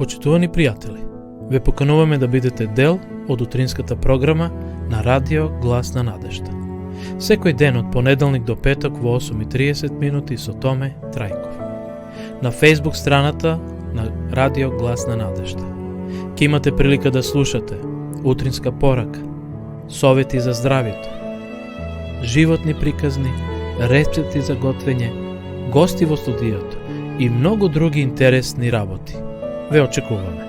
Почитувани пријатели, ве покануваме да бидете дел од утринската програма на Радио Глас на надежда. Секој ден од понеделник до петок во 8:30 минути со Томе Трајков. На Facebook страната на Радио Глас на надежда. Ке имате прилика да слушате утринска порака, совети за здравјето, животни приказни, рецепти за готвење, гости во студиото и многу други интересни работи. Ве очекуваме.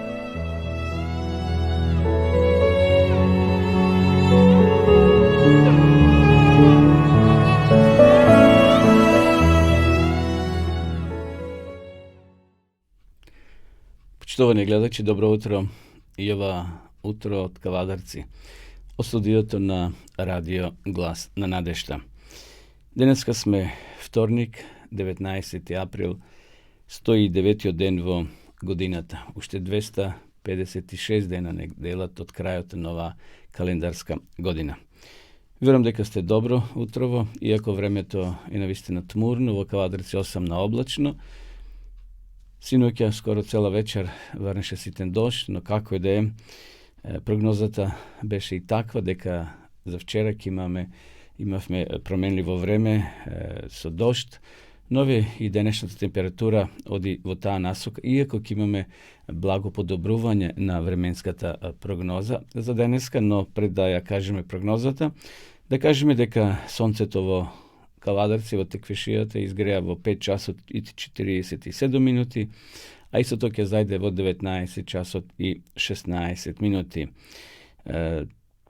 Почитувани гледачи, добро утро и ова утро од Кавадарци, од студиото на Радио Глас на надежда. Денеска сме вторник, 19 април, 109 ден во годината. Уште 256 дена не делат од крајот на ова календарска година. Верувам дека сте добро утрово, иако времето е навистина тмурно, во Кавадарци 8 на облачно. Синоќа скоро цела вечер врнеше ситен дожд, но како и да е, прогнозата беше и таква дека за вчера имавме променливо време со дожд, но и денешната температура оди во таа насока, иако ќе имаме благо подобрување на временската прогноза за денеска, но пред да ја кажеме прогнозата, да кажеме дека сонцето во Кавадарци во Теквешијата изгреа во 5 часот и 47 минути, а истото ќе зајде во 19 часот и 16 минути.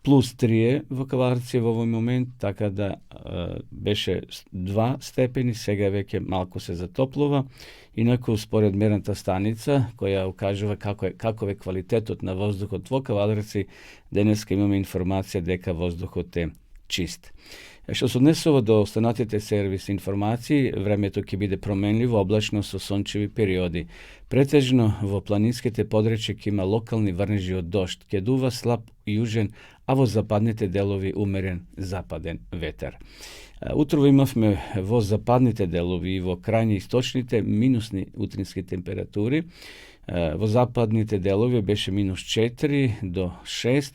Плюс 3 во Кавадарци во овој момент, така да беше 2 степени, сега веќе малку се затоплува. Инаку, според мерната станица, која укажува каков е квалитетот на воздухот во Кавадарци, денеска имаме информација дека воздухот е чист. Што се однесува до останатите сервис информации, времето ќе биде променливо, облачно со сончеви периоди. Претежно во планинските подречја ќе има локални врнежи од дожд, ќе дува слаб јужен, а во западните делови умерен западен ветер. Утрово имавме во западните делови и во крајни источните минусни утрински температури. Во западните делови беше минус 4 до 6,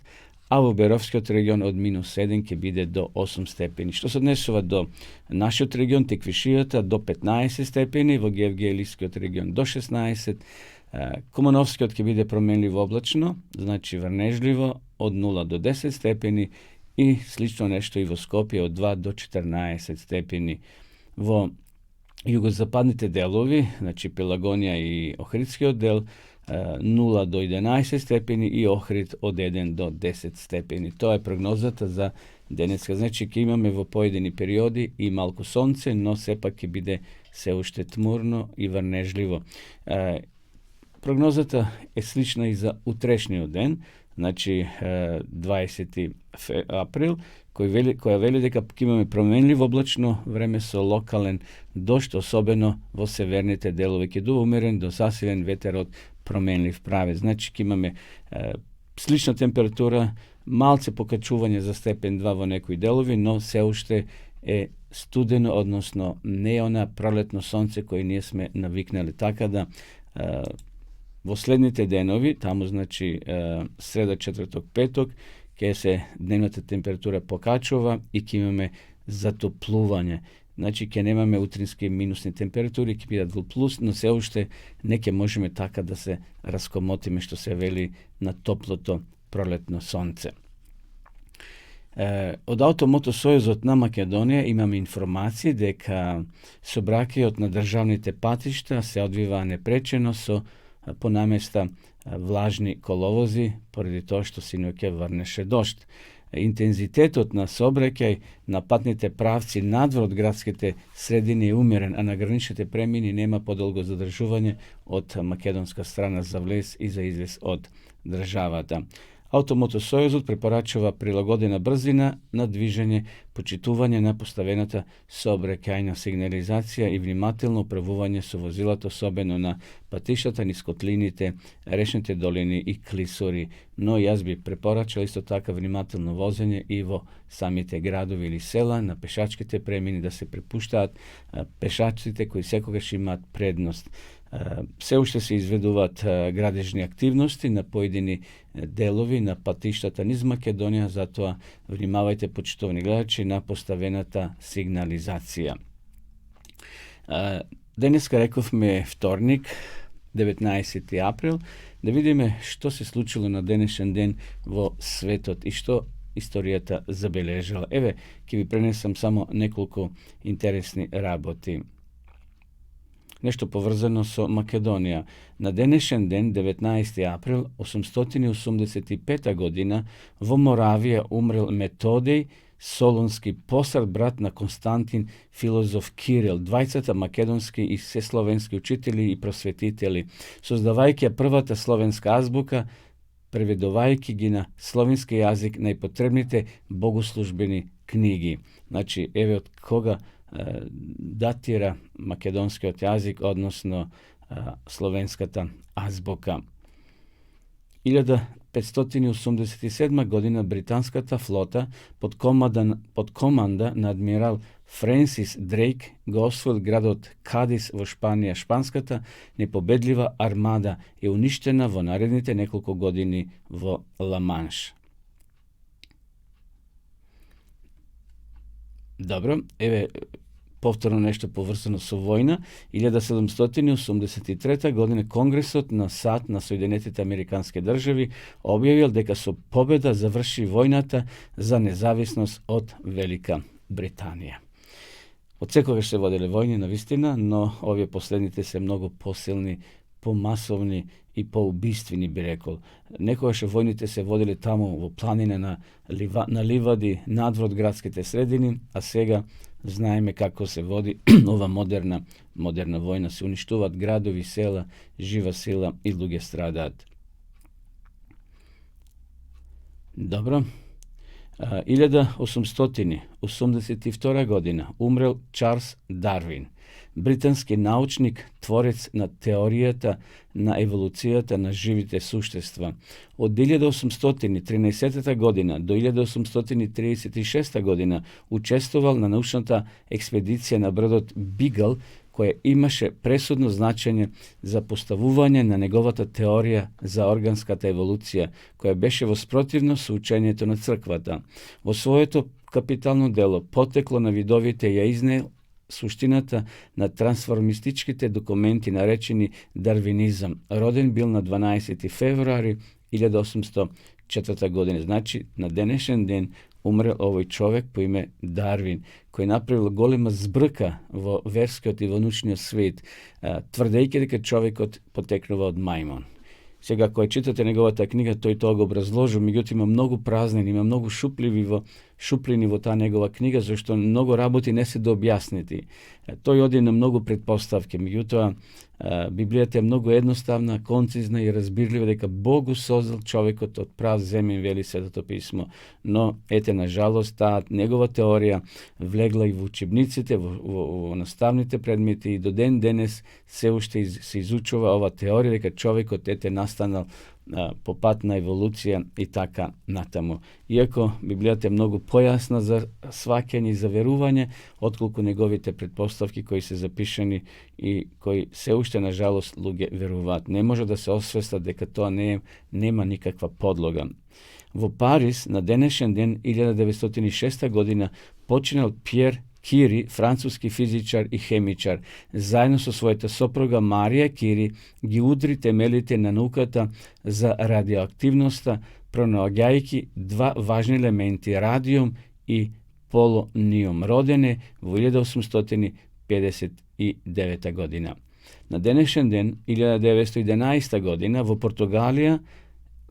а во Беровскиот регион од минус 7 ќе биде до 8 степени. Што се однесува до нашиот регион, Теквишијата, до 15 степени, во Гевгелискиот регион до 16, Кумановскиот ќе биде променливо облачно, значи врнежливо, од 0 до 10 степени и слично нешто и во Скопје од 2 до 14 степени. Во југозападните делови, значи Пелагонија и Охридскиот дел, 0 до 11 степени и Охрид од 1 до 10 степени. Тоа е прогнозата за денеска. Значи ќе имаме во поедини периоди и малку сонце, но сепак ќе биде се уште тмурно и врнежливо. Прогнозата е слична и за утрешниот ден, значи 20 април, која вели дека ќе имаме променливо облачно време со локален дожд, особено во северните делови. Ќе дува умерен до засилен ветер од променлив правец. Значи ќе имаме слична температура, малце покачување за степен 2 во некои делови, но се уште е студено, односно не е она пролетно сонце кој ние сме навикнали. Така да во следните денови, таму значи среда, четврток, петок, ќе се дневната температура покачува и ќе имаме затоплување. Значи ќе немаме утрински минусни температури, ќе бидат во плюс, но се уште не ќе можеме така да се раскомотиме, што се вели на топлото пролетно сонце. Од Автомотосојузот на Македонија имаме информации дека сообраќајот на државните патишта се одвива непречено со понаместа влажни коловози, поради тоа што синоќа врнеше дожд. Интензитетот на сообраќај на патните правци надвор од градските средини е умерен, а на граничните премини нема подолго задржување од македонска страна за влез и за излез од државата. Автомотосојузот препорачува прилагодена брзина на движење, почитување на поставената сообраќајна сигнализација и внимателно управување со возилата, особено на патиштата низ котлините, речните долини и клисури. Но јас би препорачал исто така внимателно возење и во самите градови или села, на пешачките премини да се препуштаат пешачите кои секогаш имаат предност. Се уште се изведуваат градежни активности на поедини делови на патиштата низ Македонија, затоа внимавајте, почитовни гледачи, на поставената сигнализација. Денеска рековме вторник, 19. април, да видиме што се случило на денешен ден во светот и што историјата забележала. Еве, ќе ви пренесам само неколку интересни работи. Нешто поврзано со Македонија. На денешен ден, 19. април 885 година, во Моравија умрел Методиј Солунски, посред брат на Константин, филозоф Кирил, двајцата македонски и сесловенски учители и просветители, создавајќи првата словенска азбука, преведувајќи ги на словенски јазик најпотребните богослужбени книги. Значи, еве од кога датира македонскиот јазик, односно словенската азбука. 1587 година британската флота под команда на адмирал Френсис Дрейк го освоил градот Кадис во Шпанија. Шпанската непобедлива армада е уништена во наредните неколку години во Ла-Манш. Добро, еве повторно нешто поврзано со војна. 1783 година Конгресот на САД на Соединетите Американски држави објавил дека со победа заврши војната за независност од Велика Британија. Од секогаш се воделе војни навистина, но овие последните се многу посилни, помасовни и поубиствени, би рекол. Некогаш војните се водели таму во планина на ливади надвор од градските средини, а сега знаеме како се води ова модерна војна. Се уништуваат градови, села, жива сила и луѓе страдаат. Добро. 1882 година умрел Чарлс Дарвин, британски научник, творец на теоријата на еволуцијата на живите суштества. Од 1813 година до 1836 година учествувал на научната експедиција на бродот Бигл, која имаше пресудно значење за поставување на неговата теорија за органската еволуција, која беше во спротивно со учењето на црквата. Во своето капитално дело Потекло на видовите ја изнел суштината на трансформистичките документи наречени дарвинизам. Роден бил на 12 февруари 1804 година. Значи, на денешен ден умрел овој човек по име Дарвин, кој направил голема збрка во верскиот и во научниот свет, тврдејќи дека човекот потекнува од мајмон. Сега, кој читате неговата книга, тој тоа го образложил, меѓутоа има многу празнини, има многу шуплини во таа негова книга, зашто многу работи не се дообјаснети. Тој оди на многу предпоставки, меѓутоа Библијата е многу едноставна, концизна и разбирлива дека Бог го создал човекот од прав земен, вели Светото писмо. Но, ете, на жалост, таа негова теорија влегла и во учебниците, во наставните предмети, и до ден денес се уште се изучува ова теорија дека човекот настанал по пат на еволуција и така натаму. Иако Библијата е многу појасна за сваќање и за верување, отколку неговите предпоставки кои се запишани и кои се уште на жалост луѓе веруваат. Не може да се освестат дека тоа нема никаква подлога. Во Париз на денешен ден 1906 година починал Пјер Кири, француски физичар и хемичар. Заедно со својата сопруга Марија Кири ги удри темелите на науката за радиоактивноста, пронаоѓајќи два важни елементи – радиум и полониум. Роден е во 1859 година. На денешен ден, 1911 година, во Португалија,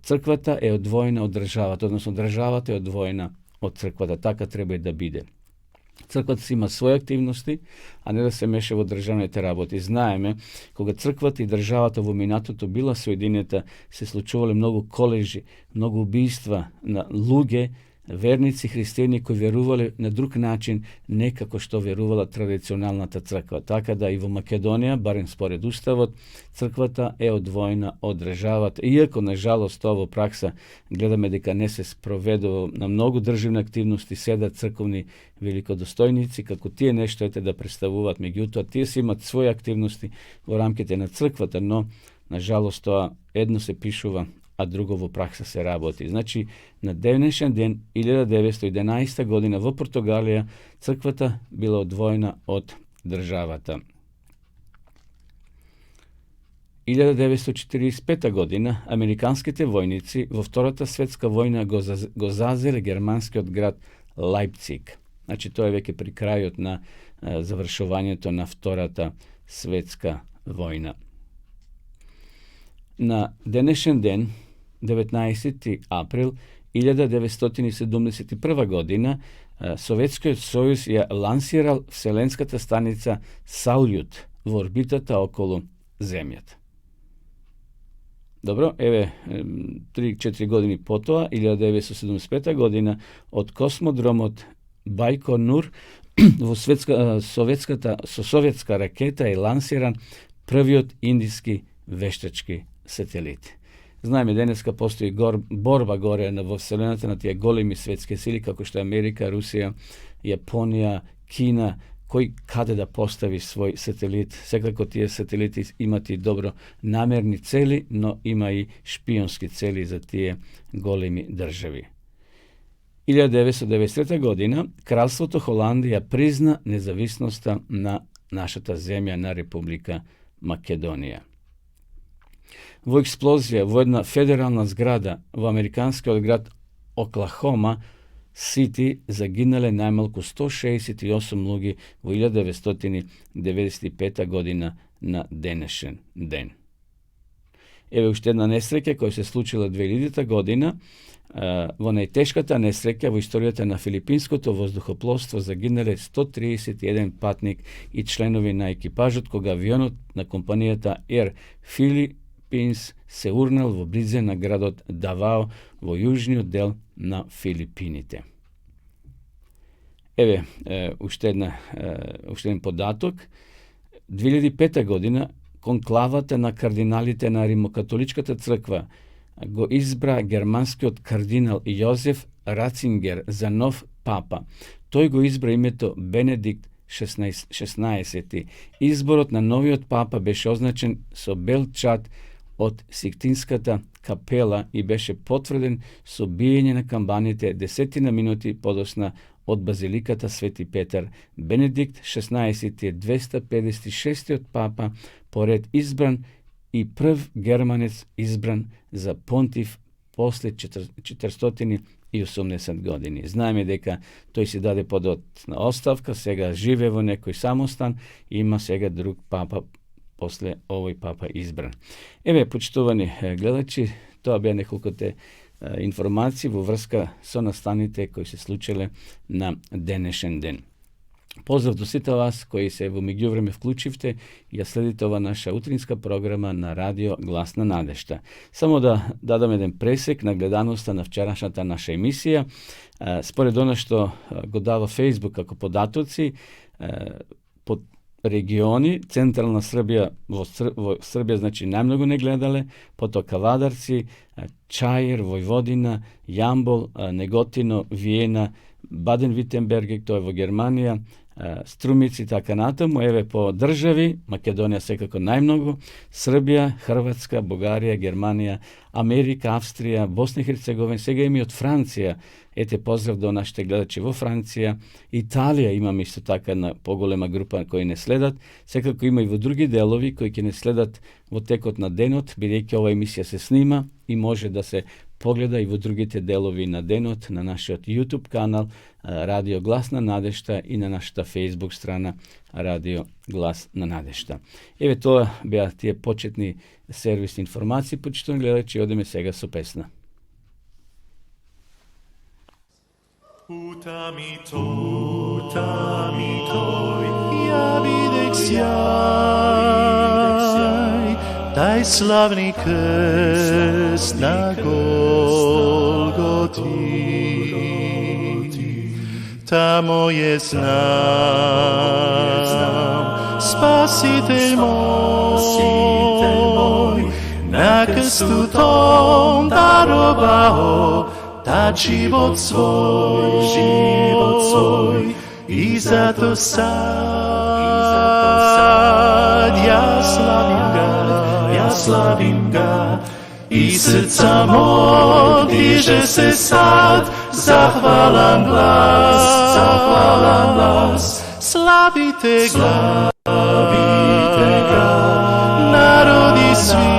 црквата е одвоена од државата, односно државата е одвоена од црквата. Така треба и да биде. Црквата си има своји активности, а не да се меша во државните работи. Знаеме, кога црквата и државата во минатото била соединета, се случувале многу колежи, многу убиства на луѓе vernici hrišćani koji vjerovali na drug način, nekako što vjerovala tradicionalната crkva. Така da i u Makedonija, barem spored ustavot, crkvata je odvojena od državata. Iako, nažalost, ovo praksa gledame дека не се sprovede na mnogo državne aktivnosti, seda crkovni velikodostojnici, kako tije nešto ete da predstavovat, međutim, tije si imat svoje aktivnosti u ramkete na crkvata, no, nažalost, to jedno se pišuva, a drugovo praksa se raboti. Znači, na dnešен den 1911. godina v Portugalija crkvata bila odvojena od državata. 1945. godina amerikanskите vojnici vo Втората светска война го зазели германскиот град Лајпциг. Значи, тоа е веќе при крајот на завршувањето на Втората светска војна. На денешен ден, 19. април 1971. година, Советскиот сојуз ја лансирал вселенската станица Салјут во орбитата околу Земјата. Добро, еве 3-4 години потоа, 1975 година, од космодромот Бајконур со советска ракета е лансиран првиот индиски вештачки сателит. Знаеме, денеска постои борба горе во вселената на тие големи светски сили, како што е Америка, Русија, Јапонија, Кина, кој каде да постави свој сателит. Секако тие сателити имат и добро намерни цели, но има и шпионски цели за тие големи држави. 1993 година Кралството Холандија призна независноста на нашата земја, на Република Македонија. Во експлозија во една федерална зграда во американскиот град Оклахома Сити загинале најмалку 168 луѓе во 1995 година на денешен ден. Еве уште една несреќа која се случила 2000 година. Во најтешката несреќа во историјата на филипинското воздухопловство загинале 131 патник и членови на екипажот кога авионот на компанијата Air Philippines се урнал во близе на градот Давао во јужниот дел на Филипините. Еве, уште еден податок. 2005 година конклавата на кардиналите на Римокатоличката црква го избра германскиот кардинал Јозеф Рацингер за нов папа. Тој го избра името Бенедикт 16. Изборот на новиот папа беше означен со бел чад од Сиктинската капела и беше потврден со биење на камбаните 10 минути подосна од базиликата Свети Петар. Бенедикт 16 е 256 папа, поред избран и прв германец избран за понтив после 480 години. Знаеме дека тој си даде подот на оставка, сега живе во некој самостан и има сега друг папа после овој папа избран. Еве, почитувани гледачи, тоа беа неколкоте информации во врска со настаните кои се случиле на денешен ден. Поздрав до сите вас кои се во меѓувреме вклучивте и ја следите ова наша утринска програма на радио Глас на надежта. Само да дадам еден пресек на гледаноста на вчерашната наша емисија. Според она што го дава Facebook како податоци, под региони, централна Србија, во Србија, значи најмногу не гледале, потоа Кавадарци, Чаир, Војводина, Јамбол, Неготино, Виена, Баден-Витенберг, тоа е во Германија, Струмици, така натаму, еве по држави, Македонија секако најмногу, Србија, Хрватска, Бугарија, Германија, Америка, Австрија, Босна и Херцеговина, сега има и од Франција. Ете, поздрав до нашите гледачи во Франција. Италија имаме исто така на поголема група кои не следат. Секако има и во други делови кои ќе не следат во текот на денот, бидејќи ова емисија се снима и може да се погледа и во другите делови на денот на нашиот YouTube канал Радио Глас на надежта и на нашата Facebook страна Радио Глас на надежта. Еве тоа беа тие почетни сервисни информации, почитувани гледачи, одиме сега со песна. Utami toj, ja videk sjaj, taj slavni krst na Golgoti. tamo je znam, Spasitelj moj, na krstu tom darovao tad život svoj, i zato sad ja slavim ga, i srca mog diže se sad, zahvalan glas, slavite ga, narodi svi,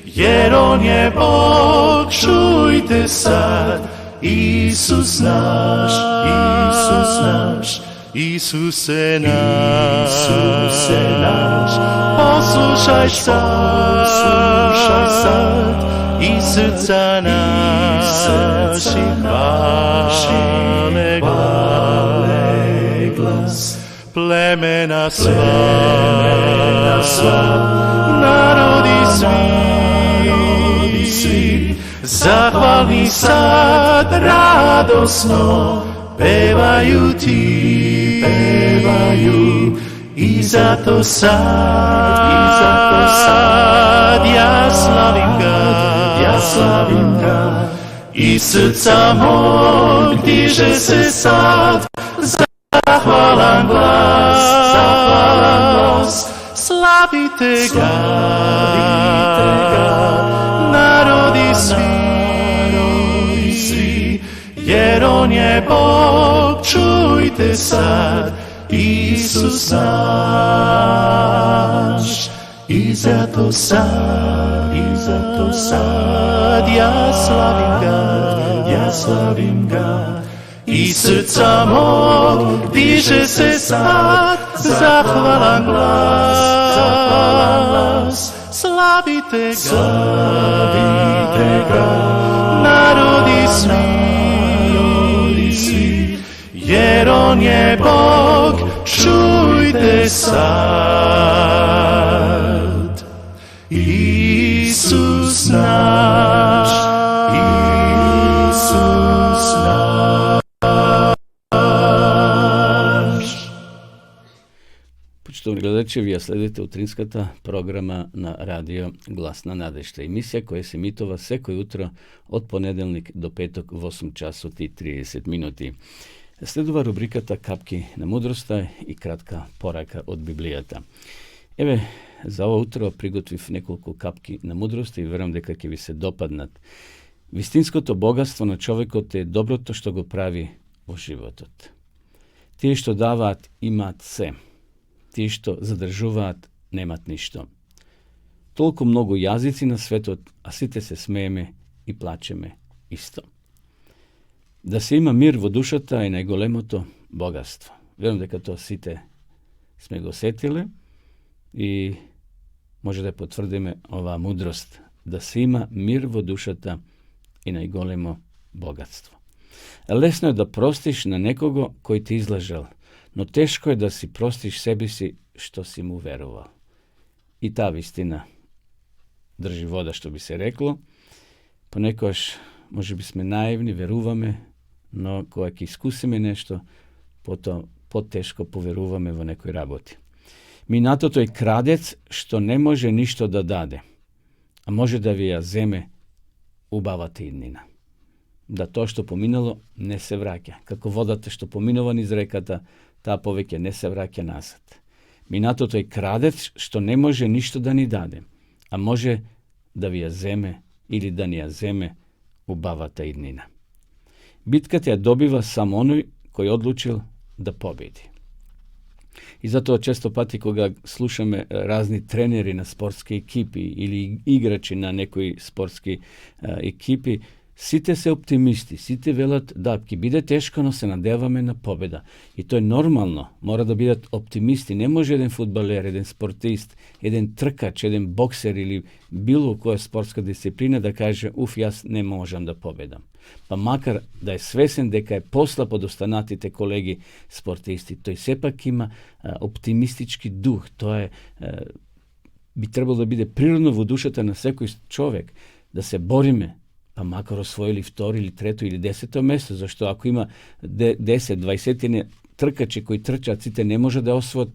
jer on je Bog, čujte sad, Isus naš, Isuse naš, poslušaj sad, i srca naši hvale glas, plemena sva, narodi svi, zahvalni sad radosno, pevaju ti, i zato sad ja slavim ga, i srca mog diže se sad, zahvalan glas, slavite ga, narodi svi, jer on je Bog, čujte sad, Isus naš, i zato sad ja slavim ga, i srca mog diže se sad, zahvalan glas, slavite ga, narodi svi, jer on je Bog, čujte sad, Isus naš, Isus naš. Poštovani gledači, vi sledite utrinskата programa na radio Glasna nadešta. Emisija koja se emitova svako jutro od ponedeljnik do petok v 8 časov i 30 minuti. Sledova rubrikата Kapki na mudrosta i kratka poraka od Biblията. Еве, за ovo утро приготвив неколку капки на мудрост и верувам дека ќе ви се допаднат. Вистинското богатство на човекот е доброто што го прави во животот. Тие што даваат имаат се. Тие што задржуваат немат ништо. Толку многу јазици на светот, а сите се смееме и плачеме исто. Да се има мир во душата е најголемото богатство. Верувам дека тоа сите сме го сетиле и може да потврдиме оваа мудрост. Да се има мир во душата е најголемо богатство. Лесно е да простиш на некого кој те излажал, но тешко е да си простиш себе си што си му верувал. И таа вистина држи вода, што би се рекло. Понекогаш може би сме наивни, веруваме, но кога ќе искусиме нешто, потешко поверуваме во некои работи. Минатото е крадец што не може ништо да даде, а може да ви ја земе убавата иднина. Да тоа што поминало не се враќа. Како водата што поминува низ реката, таа повеќе не се враќа назад. Минатото е крадец што не може ништо да ни даде, а може да ви ја земе или да ни ја земе убавата иднина. Битката ја добива само оној кој одлучил да победи. И затоа често пати кога слушаме разни тренери на спортски екипи или играчи на некои спортски екипи, сите се оптимисти, сите велат да, ќе биде тешко, но се надеваме на победа. И тоа е нормално, мора да бидат оптимисти. Не може еден фудбалер, еден спортист, еден тркач, еден боксер или било која спортска дисциплина да каже, јас не можам да победам. Па макар да е свесен дека е послаб од останатите колеги спортисти, тој сепак има оптимистички дух. Тоа би требало да биде природно во душата на секој човек, да се бориме pa makar osvojili второ или трето или 10 место, зашто ако има 10, 20 тркачи кои трчат, сите не може да освоят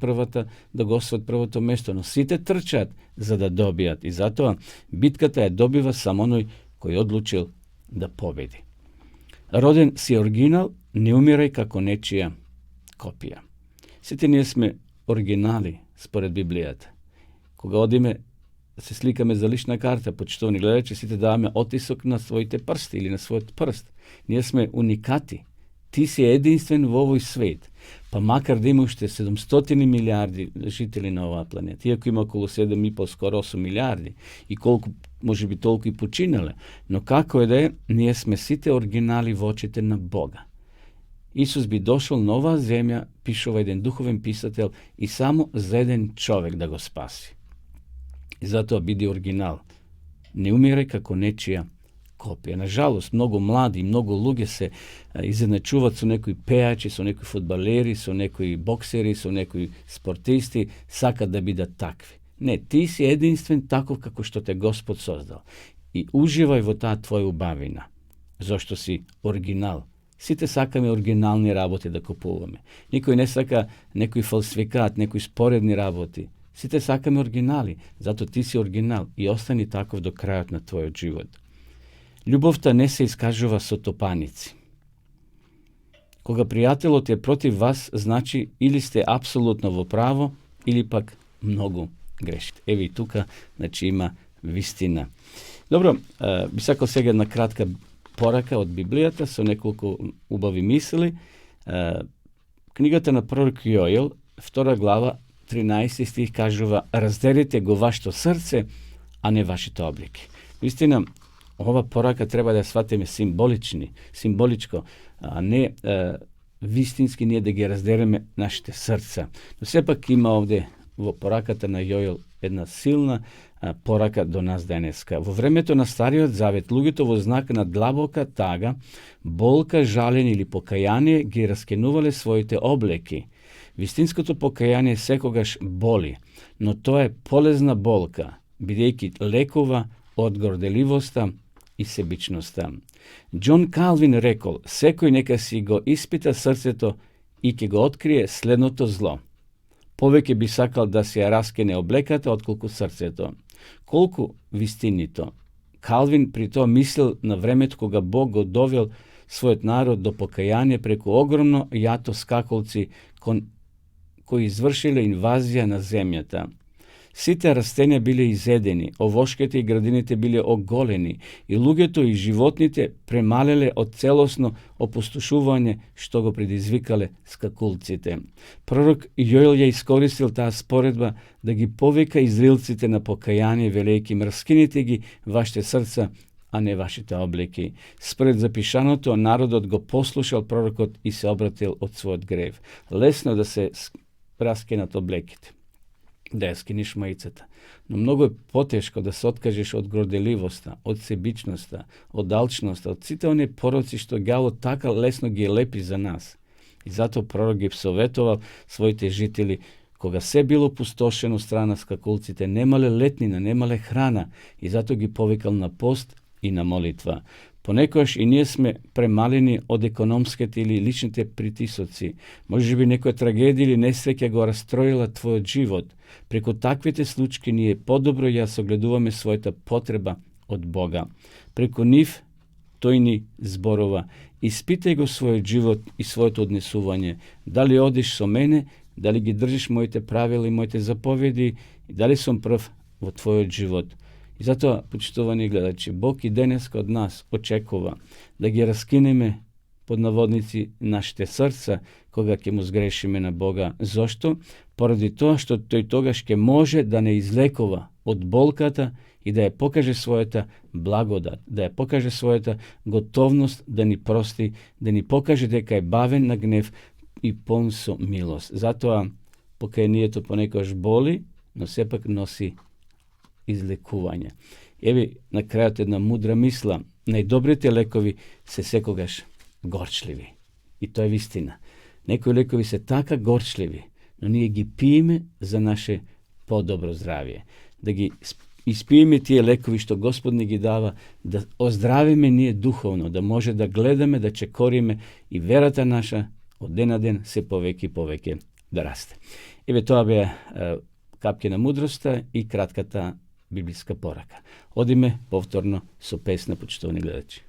првото место, но сите трчат за да добијат. И затоа битката ја добива само оној кој одлучил да победи. Роден си оригинал, не умирај како нечија копија. Сите ние сме оригинали според Библијата. Кога одиме се сликаме за лична карта, почитувани гледачи, сите даваме отисок на своите прсти или на својот прст. Ние сме уникати. Ти си единствен во овој свет. Па макар да има уште 700 милиарди жители на оваа планета, иако има околу 7,5, скоро 8 милиарди, и колку, може би толку и починале, но како е да е, ние сме сите оригинали во очите на Бога. Исус би дошол на оваа земја, пишува еден духовен писател, и само за еден човек да го спаси. И затоа биди оригинал. Не умирај како нечија копија. Нажалост, многу млади, многу луѓе се изедначуваат со некои пејачи, со некои фудбалери, со некои боксери, со некои спортисти, сакат да бидат такви. Не, ти си единствен таков како што те Господ создал. И уживај во таа твоја убавина, зашто си оригинал. Сите сакаме оригинални работи да купуваме. Никој не сака некој фалсификат, некои споредни работи. Сите сакаме оригинали, зато ти си оригинал и остани таков до крајот на твојот живот. Љубовта не се искажува со топаници. Кога пријателот е против вас, значи или сте апсолутно во право, или пак многу грешите. Еви и тука, значи има вистина. Добро, би сакал сега една кратка порака од Библијата со неколку убави мисли. Книгата на пророк Јоел, 2 глава, 13 стих кажува: разделите го вашето срце, а не вашите облики. Вистина, ова порака треба да ја сватиме символичко, а не вистински ние да ги разделиме нашите срца. Но сепак има овде во пораката на Јоел една силна порака до нас денеска. Во времето на Стариот Завет, луѓето во знак на длабока тага, болка, жален или покаяние ги раскинувале своите облеки. Вистинското покаяние секогаш боли, но тоа е полезна болка, бидејќи лекува од горделивоста и себичноста. Џон Калвин рекол: секој нека си го испита срцето и ќе го открие следното зло. Повеќе би сакал да се ја раскине облеката отколку срцето. Колку вистинито. Калвин при тоа мислел на времето кога Бог го довел својот народ до покаяние преку огромно јато скаколци кои извршиле инвазија на земјата. Сите растенија биле изедени, овошките и градините биле оголени и луѓето и животните премалеле од целосно опустошување што го предизвикале скакулците. Пророк Јоел ја искористил таа споредба да ги повика израелците на покаяние, велејќи им: раскините ги вашите срца, а не вашите облеки. Според запишаното, народот го послушал пророкот и се обратил од својот грев. Лесно да се раскинат облеките, да ја скиниш маицата. Но многу е потешко да се откажеш од горделивоста, од себичноста, од алчноста, од сите оние пороци што ѓавот така лесно ги лепи за нас. И затоа пророк ги советувал своите жители, кога се било пустошено страна скакулците, немале летнина, немале храна, и затоа ги повикал на пост и на молитва. Понекогаш и ние сме премалени од економските или личните притисоци. Може би некоја трагедија или несреќа го растроила твојот живот. Преку таквите случаи ние подобро ја согледуваме својата потреба од Бога. Преку нив тој ни зборува: испитај го својот живот и своето однесување. Дали одиш со мене, дали ги држиш моите правила и моите заповеди, и дали сум прв во твојот живот. И затоа, почитувани гледачи, Бог и денеска од нас очекува да ги раскинеме под наводници нашите срца кога ќе му сгрешиме на Бога. Зошто? Поради тоа што тој тогаш ќе може да не излекува од болката и да ја покаже својата благодат, да ја покаже својата готовност да ни прости, да ни покаже дека е бавен на гнев и полн со милост. Затоа покајанието понекогаш боли, но сепак носи излекување. Еви на крајот една мудра мисла: најдобрите лекови се секогаш горчливи. И тоа е вистина. Некои лекови се така горчливи, но ние ги пиеме за наше подобро здравје. Да ги Ispij mi tije lekovi što Gospod gi dava, da ozdravi me nije duhovno, da može da gledame, da će korime i verata naša od den na den se poveke da raste. Evo to je kapkina mudrosta i kratkata biblijska poraka. Odime povtorno so pesna, počtovani gledači.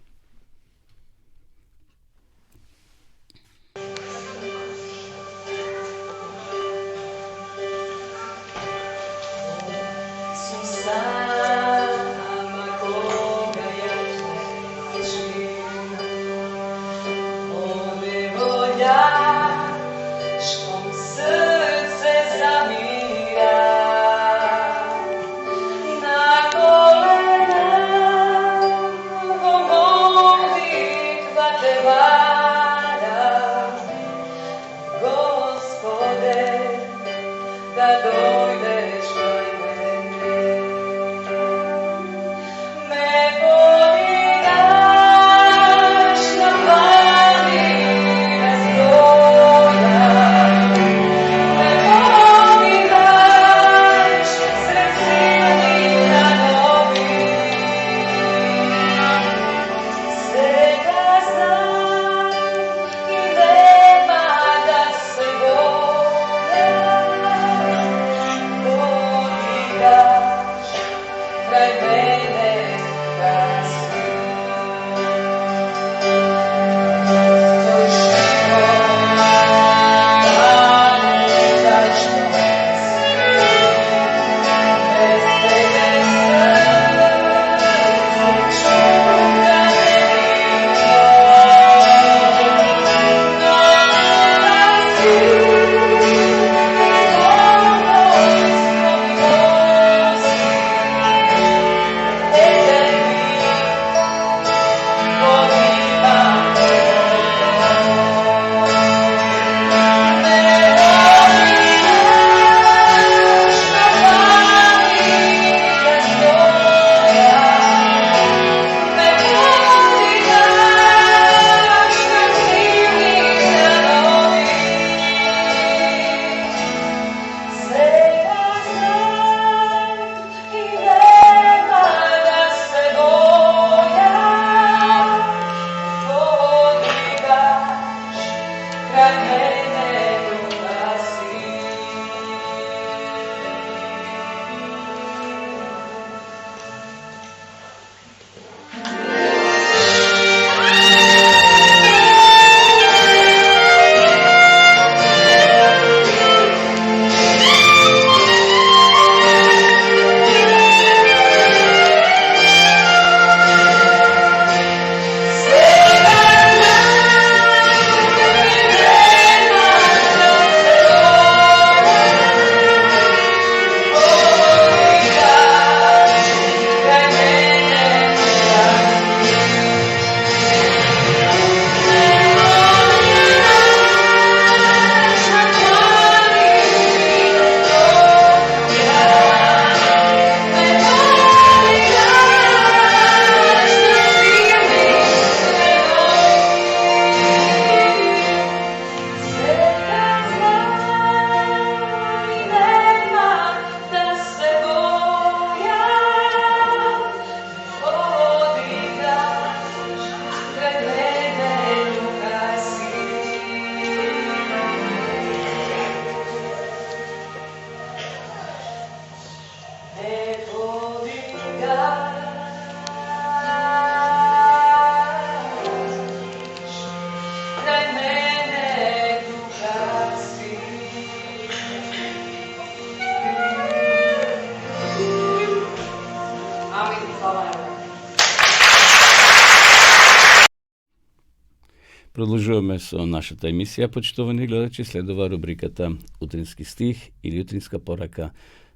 Продолжуваме со нашата емисија, почитувани гледачи, следува рубриката Утрински стих или Утринска порака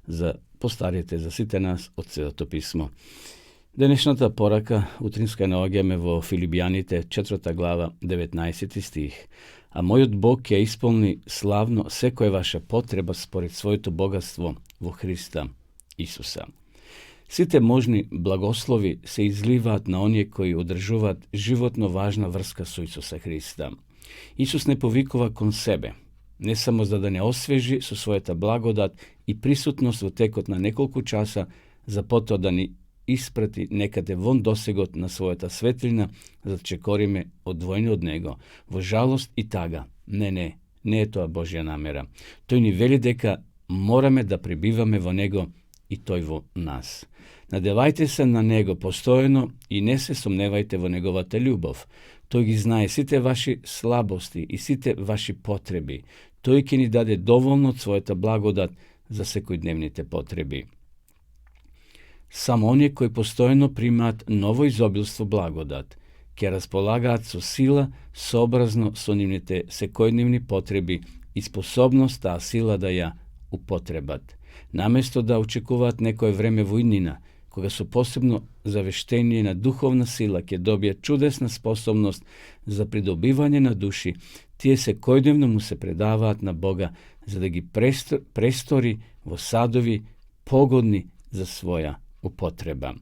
за постарите, за сите нас од Светото писмо. Денешната порака утринска наоѓаме во Филипјаните 4 глава 19 стих. А мојот Бог ќе исполни славно секоја ваша потреба според своето богатство во Христа Исуса. Сите можни благослови се изливаат на оние кои одржуваат животно важна врска со Исуса Христа. Исус не повикува кон себе, не само за да не освежи со својата благодат и присутност во текот на неколку часа, за потоа да ни испрати некаде вон досегот на својата светлина, за да чекориме одвоени од него, во жалост и тага. Не е тоа Божја намера. Тој ни вели дека мораме да пребиваме во него и тој во нас. Надевајте се на него постојано и не се сомневајте во неговата љубов. Тој ги знае сите ваши слабости и сите ваши потреби. Тој ќе ни даде доволно од својата благодат за секојдневните потреби. Само оние кои постојано примаат ново изобилство благодат, ќе располагаат со сила сообразно со нивните секојдневни потреби и способност таа сила да ја употребат. Наместо да очекуваат некое време во иднина, кога со посебно завештение на духовна сила ќе добијат чудесна способност за придобивање на души, тие секојдневно му се предаваат на Бога за да ги престори во садови погодни за своја употреба.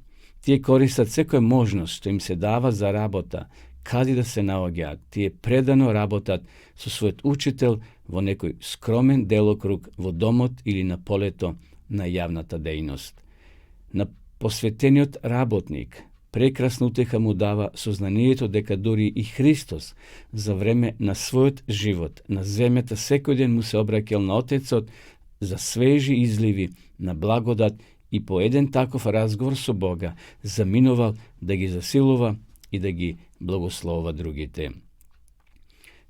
Тие користат секоја можност што им се дава за работа, каде да се наоѓаат. Тие предано работат со својот учител во некој скромен делокруг во домот или на полето на јавната дејност. На посветениот работник прекрасна утеха му дава сознанието дека дури и Христос за време на својот живот на земјата секој ден му се обраќал на Отецот за свежи изливи на благодат и по еден таков разговор со Бога заминувал да ги засилува и да ги благословува другите.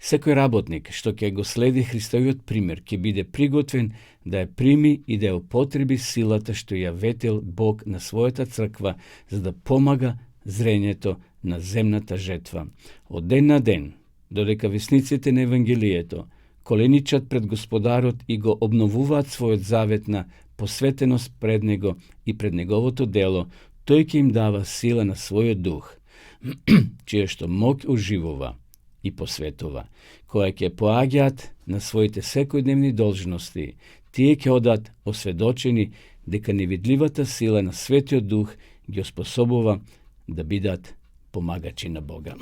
Секој работник што ќе го следи Христовиот пример ќе биде приготвен да ја прими и да ја употреби силата што ја ветил Бог на својата црква за да помага зрењето на земната жетва. Од ден на ден, додека весниците на Евангелието коленичат пред Господарот и го обновуваат својот завет на посветеност пред него и пред неговото дело, тој ќе им дава сила на својот дух, чија што мог оживува и посветува, која ќе поаѓаат на своите секојдневни должности. Тие ќе одат осведочени дека невидливата сила на Светиот Дух ги оспособува да бидат помагачи на Бога.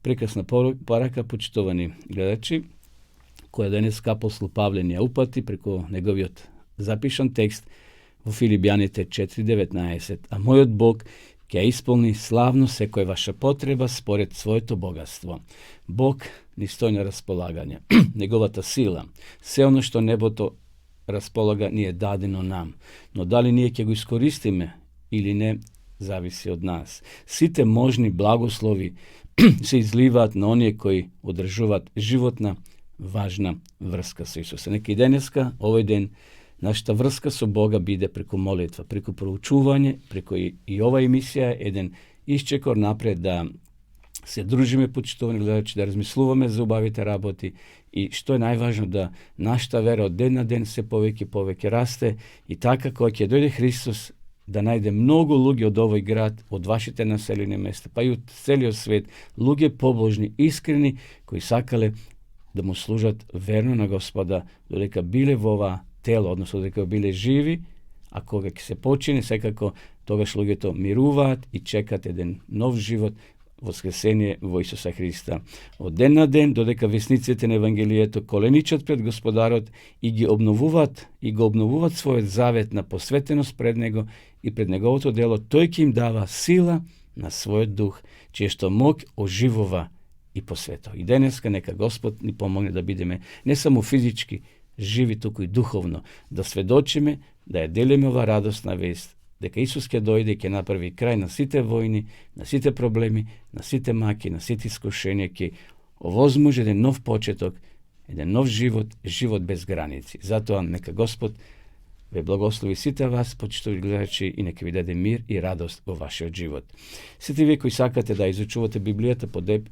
Прекрасна порака, почитувани гледачи, која денеска апостол Павле ни ја упати преку неговиот запишан текст во Филипјаните 4:19, а мојот Бог ќе исполни славно секоја ваша потреба според своето богатство. Бог ни стои на располагање. Неговата сила, се оно што небото располага ни е дадено нам, но дали ние ќе го искористиме или не, зависи од нас. Сите можни благослови се изливаат на оние кои одржуваат животна, важна врска со Исуса. Нека и денеска, овој ден, нашата врска со Бога биде преку молитва, преку проучување, преку и ова емисија еден исчекор напред да се дружиме, почитувани гледачи, да размислуваме за убавите работи и што е најважно да нашата вера од ден на ден се повеќе расте и така кога ќе дојде Христос да најде многу луѓе од овој град, од вашите населени места, па и од целиот свет, луѓе побожни, искрени, кои сакале да му служат верно на Господа, додека биле во ова тело, односно дека биле живи, а кога ќе се почине, секако тогаш луѓето мируваат и чекат еден нов живот, воскресение во Исуса Христа. Од ден на ден, додека весниците на Евангелието коленичат пред Господарот и го обновуваат својот завет на посветеност пред него и пред неговото дело, тој ќе им дава сила на својот дух, чие што мог оживува и посветува. И денеска нека Господ ни помогне да бидеме не само физички живи, туку и духовно, да сведочиме, да ја делиме ова радосна вест, дека Исус ќе дојде и ќе направи крај на сите војни, на сите проблеми, на сите маки, на сите искушенија, ќе овозможи еден нов почеток, еден нов живот, живот без граници. Затоа нека Господ ве благослови сите вас, почитови гледачи, и нека ви даде мир и радост во вашиот живот. Сите вие кои сакате да изучувате Библијата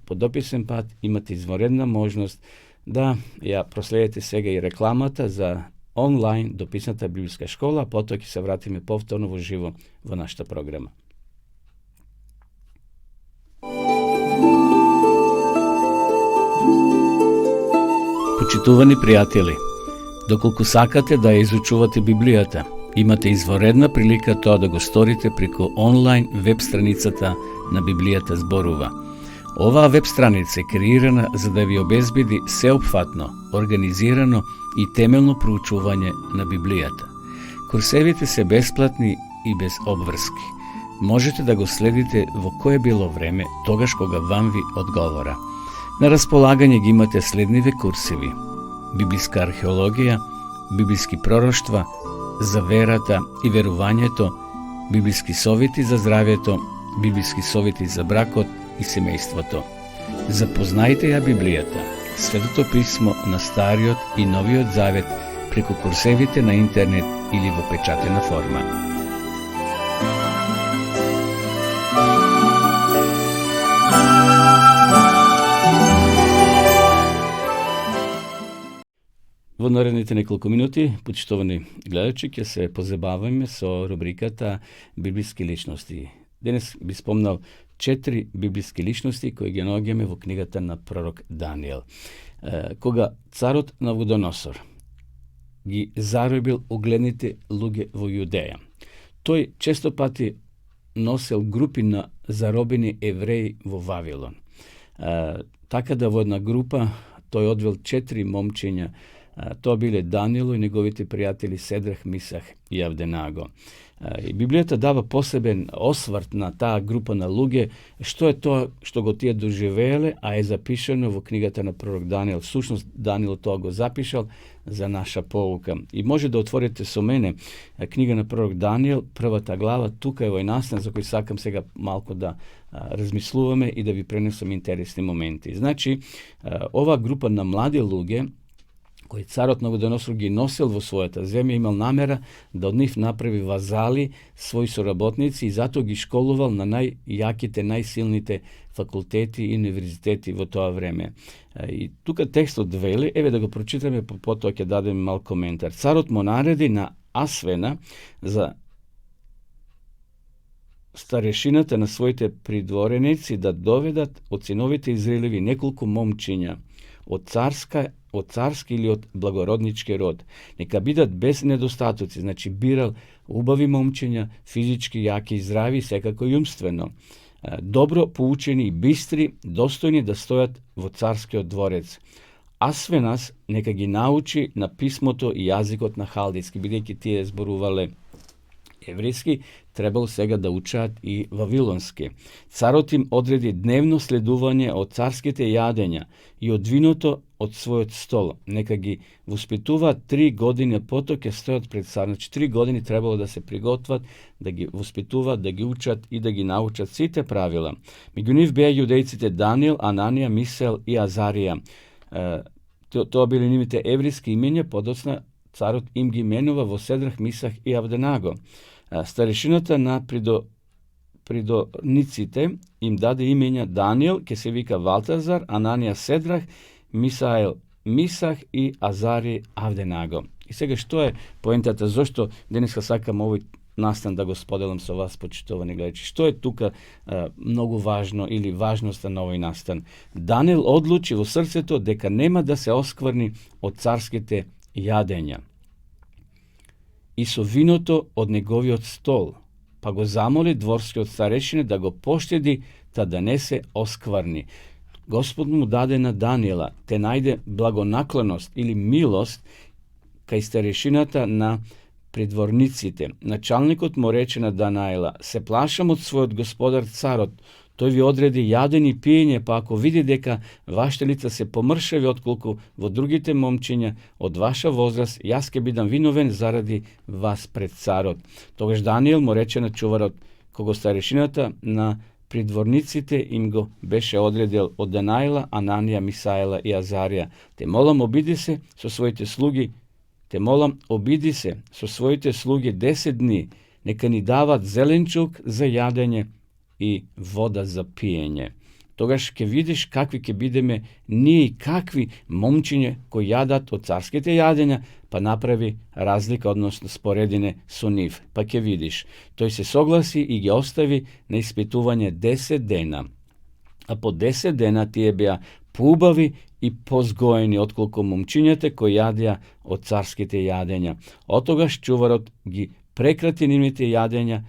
по дописен пат, имате извонредна можност да ја проследите сега и рекламата за онлайн дописната библиска школа, а потоа ќе се вратиме повторно во живо во нашата програма. Почитувани пријатели, доколку сакате да ја изучувате Библијата, имате извонредна прилика тоа да го сторите преку онлайн веб страницата на Библијата зборува. Оваа веб страница е креирана за да ви обезбеди сеопфатно, организирано и темелно проучување на Библијата. Курсевите се бесплатни и без обврски. Можете да го следите во кое било време, тогаш кога вам ви одговора. На располагање ги имате следниве курсиви: библиска археологија, библиски пророштва, за верата и верувањето, библиски совети за здравјето, библиски совети за бракот и семејството. Запознајте ја Библијата, Светото писмо на Стариот и Новиот Завет преку курсевите на интернет или во печатена форма. Во наредните неколку минути, почитувани гледачи, ќе се позабаваме со рубриката Библиски личности. Денес би спомнал 4 библиски личности кои ги наоѓаме во книгата на пророк Даниел. Кога царот Навуходоносор ги заробил огледните луѓе во Јудеја, тој често пати носел групи на заробени евреи во Вавилон. Така да во една група тој одвел 4 момчиња. Тоа биле Даниело и неговите пријатели Седрах, Мисах и Авденаго. И Библијата дава посебен осврт на таа група на луѓе, што е тоа што го тие доживееле, а е запишано во книгата на пророк Даниел. Всушност Даниел тоа го запишал за наша поука. И може да отворите со мене книга на пророк Даниел, првата глава, тука е овој настан за кој сакам сега малку да размислуваме и да ви пренесам интересни моменти. Значи, ова група на млади луѓе кој царот Навуходоносор ги носил во својата земја, имал намера да од нив направи вазали, своји соработници, и затоа ги школувал на најјаките, најсилните факултети и универзитети во тоа време. И тука текстот вели, еве да го прочитаме, потоа ќе дадеме мал коментар. Царот му нареди на Асвена за старешината на своите придвореници да доведат од синовите Израилеви неколку момчиња од царски или од благороднички род. Нека бидат без недостатоци, значи бирал убави момчиња, физички јаки и здрави, секако и умствено. Добро поучени и бистри, достојни да стојат во царскиот дворец. Асвенас нека ги научи на писмото и јазикот на халдиски, бидејќи тие зборувале еврејски, требало сега да учаат и вавилонски. Царот им одреди дневно следување од царските јадења и од виното од својот стол. Нека ги воспитуваат 3 години, потоа ќе стојат пред цар. Значи 3 години требало да се приготват, да ги воспитуваат, да ги учат и да ги научат сите правила. Меѓу нив беа јудејците Даниел, Ананија, Мисаел и Азарија. Тоа били нивните еврејски имења, подоцна царот им ги менува во Седрах, Мисах и Авденаго. Старешината на придорниците им даде имења Даниел, ке се вика Валтазар, Ананија Седрах, Мисаел Мисах и Азари Авденаго. И сега што е поентата, зошто денеска сакам овој настан да го споделам со вас, почитувани гледачи? Што е тука многу важно или важноста на овој настан? Даниел одлучи во срцето дека нема да се оскврни од царските јадења и со виното од неговиот стол, па го замоли дворскиот старешина да го поштеди, та да не се оскврни. Господ му даде на Даниела, те најде благонаклоност или милост кај старешината на придворниците. Началникот му рече на Даниела: се плашам од својот господар царот, тој ви одреди јадење и пиење, па ако види дека вашите лица се помршави отколку во другите момчиња од ваша возраст, јас ќе бидам виновен заради вас пред царот. Тогаш Даниел му рече на чуварот, кого старешината на придворниците им го беше одредил од Даниела, Ананија, Мисаела и Азарија: те молам, обиди се со своите слуги 10 дни, нека ни дават зеленчук за јадење и вода за пиење. Тогаш ќе видиш какви ќе бидеме ние и какви момчиња кои јадат од царските јадења, па направи разлика, односно споредине со нив. Па ќе видиш. Тој се согласи и ги остави на испитување 10 дена. А по 10 дена тие беа поубави и позгоени отколку момчињата кои јадеа од царските јадења. Отогаш чуварот ги прекрати нивните јадења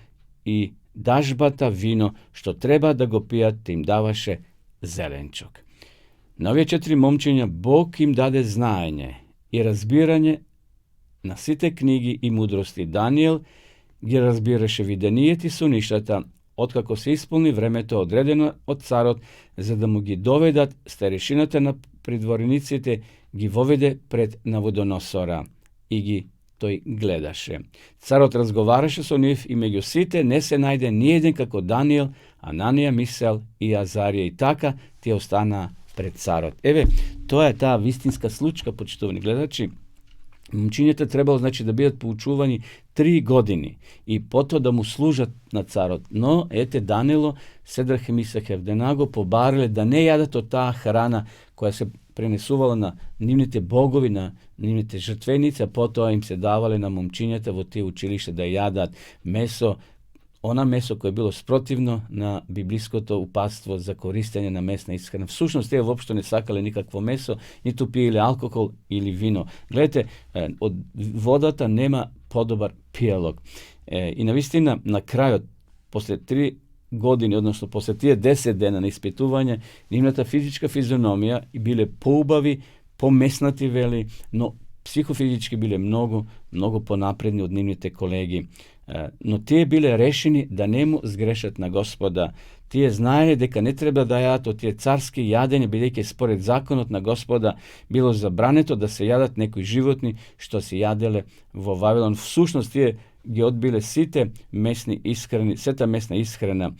и дажбата вино што треба да го пијат, те им даваше зеленчук. На овие 4 момчиња Бог им даде знаење и разбирање на сите книги и мудрости. Даниел gdje разбираше виденијата и суништата, откако се исполни времето одредено од царот, за да му ги доведат старешината на придворниците, ги воведе пред Навудоносора и ги тој гледаше. Царот разговараше со нив и меѓу сите не се најде ниеден како Даниел, Ананија, Мисел и Азарија, и така тие останаа пред царот. Еве, тоа е таа вистинска случка, почитувани гледачи. Момчињата требало, значи, да бидат поучувани 3 години и потоа да му служат на царот. Но, ете, Данило, Седрах, Мисах и Авденаго побарале да не јадат од таа храна која се пренесувала на нивните богови, на нивните жртвеници, а потоа им се давале на момчињата во тие училишта да јадат месо, она месо кое било спротивно на библиското упатство за користење на месна исхрана. Всушност, тие воопшто не сакале никакво месо, ниту пиеле алкохол или вино. Гледате, од водата нема подобар пијалок. И навистина, на крајот, после 3 години, односно после тие 10 дена на испитување, нивната физичка физиономија биле поубави, помеснати, вели, но психофизички биле многу понапредни од нивните колеги. Но тие биле решени да не му сгрешат на Господа. Тие знаеле дека не треба да јадат од тие царски јадења, бидејќи според законот на Господа било забрането да се јадат некои животни што се јаделе во Вавилон. Всушност, тие ги одбиле сите месни исхрани, сета месна исхрана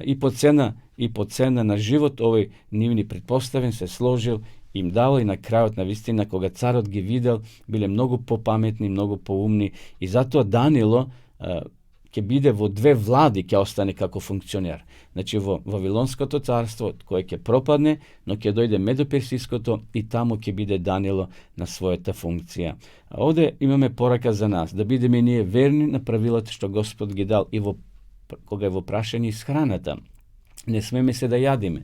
и по цена на живот овој нивни предпоставен се сложил, им дал, и на крајот, на вистина, кога царот ги видел, биле многу попаметни, многу поумни, и затоа Данило ќе биде во 2 влади, ќе остане како функционер. Значи во Вавилонското царство, кое ќе пропадне, но ќе дојде Медоперсиското и таму ќе биде Данило на својата функција. А овде имаме порака за нас, да бидеме ние верни на правилата што Господ ги дал и кога е во прашање исхраната. Не смеме се да јадиме.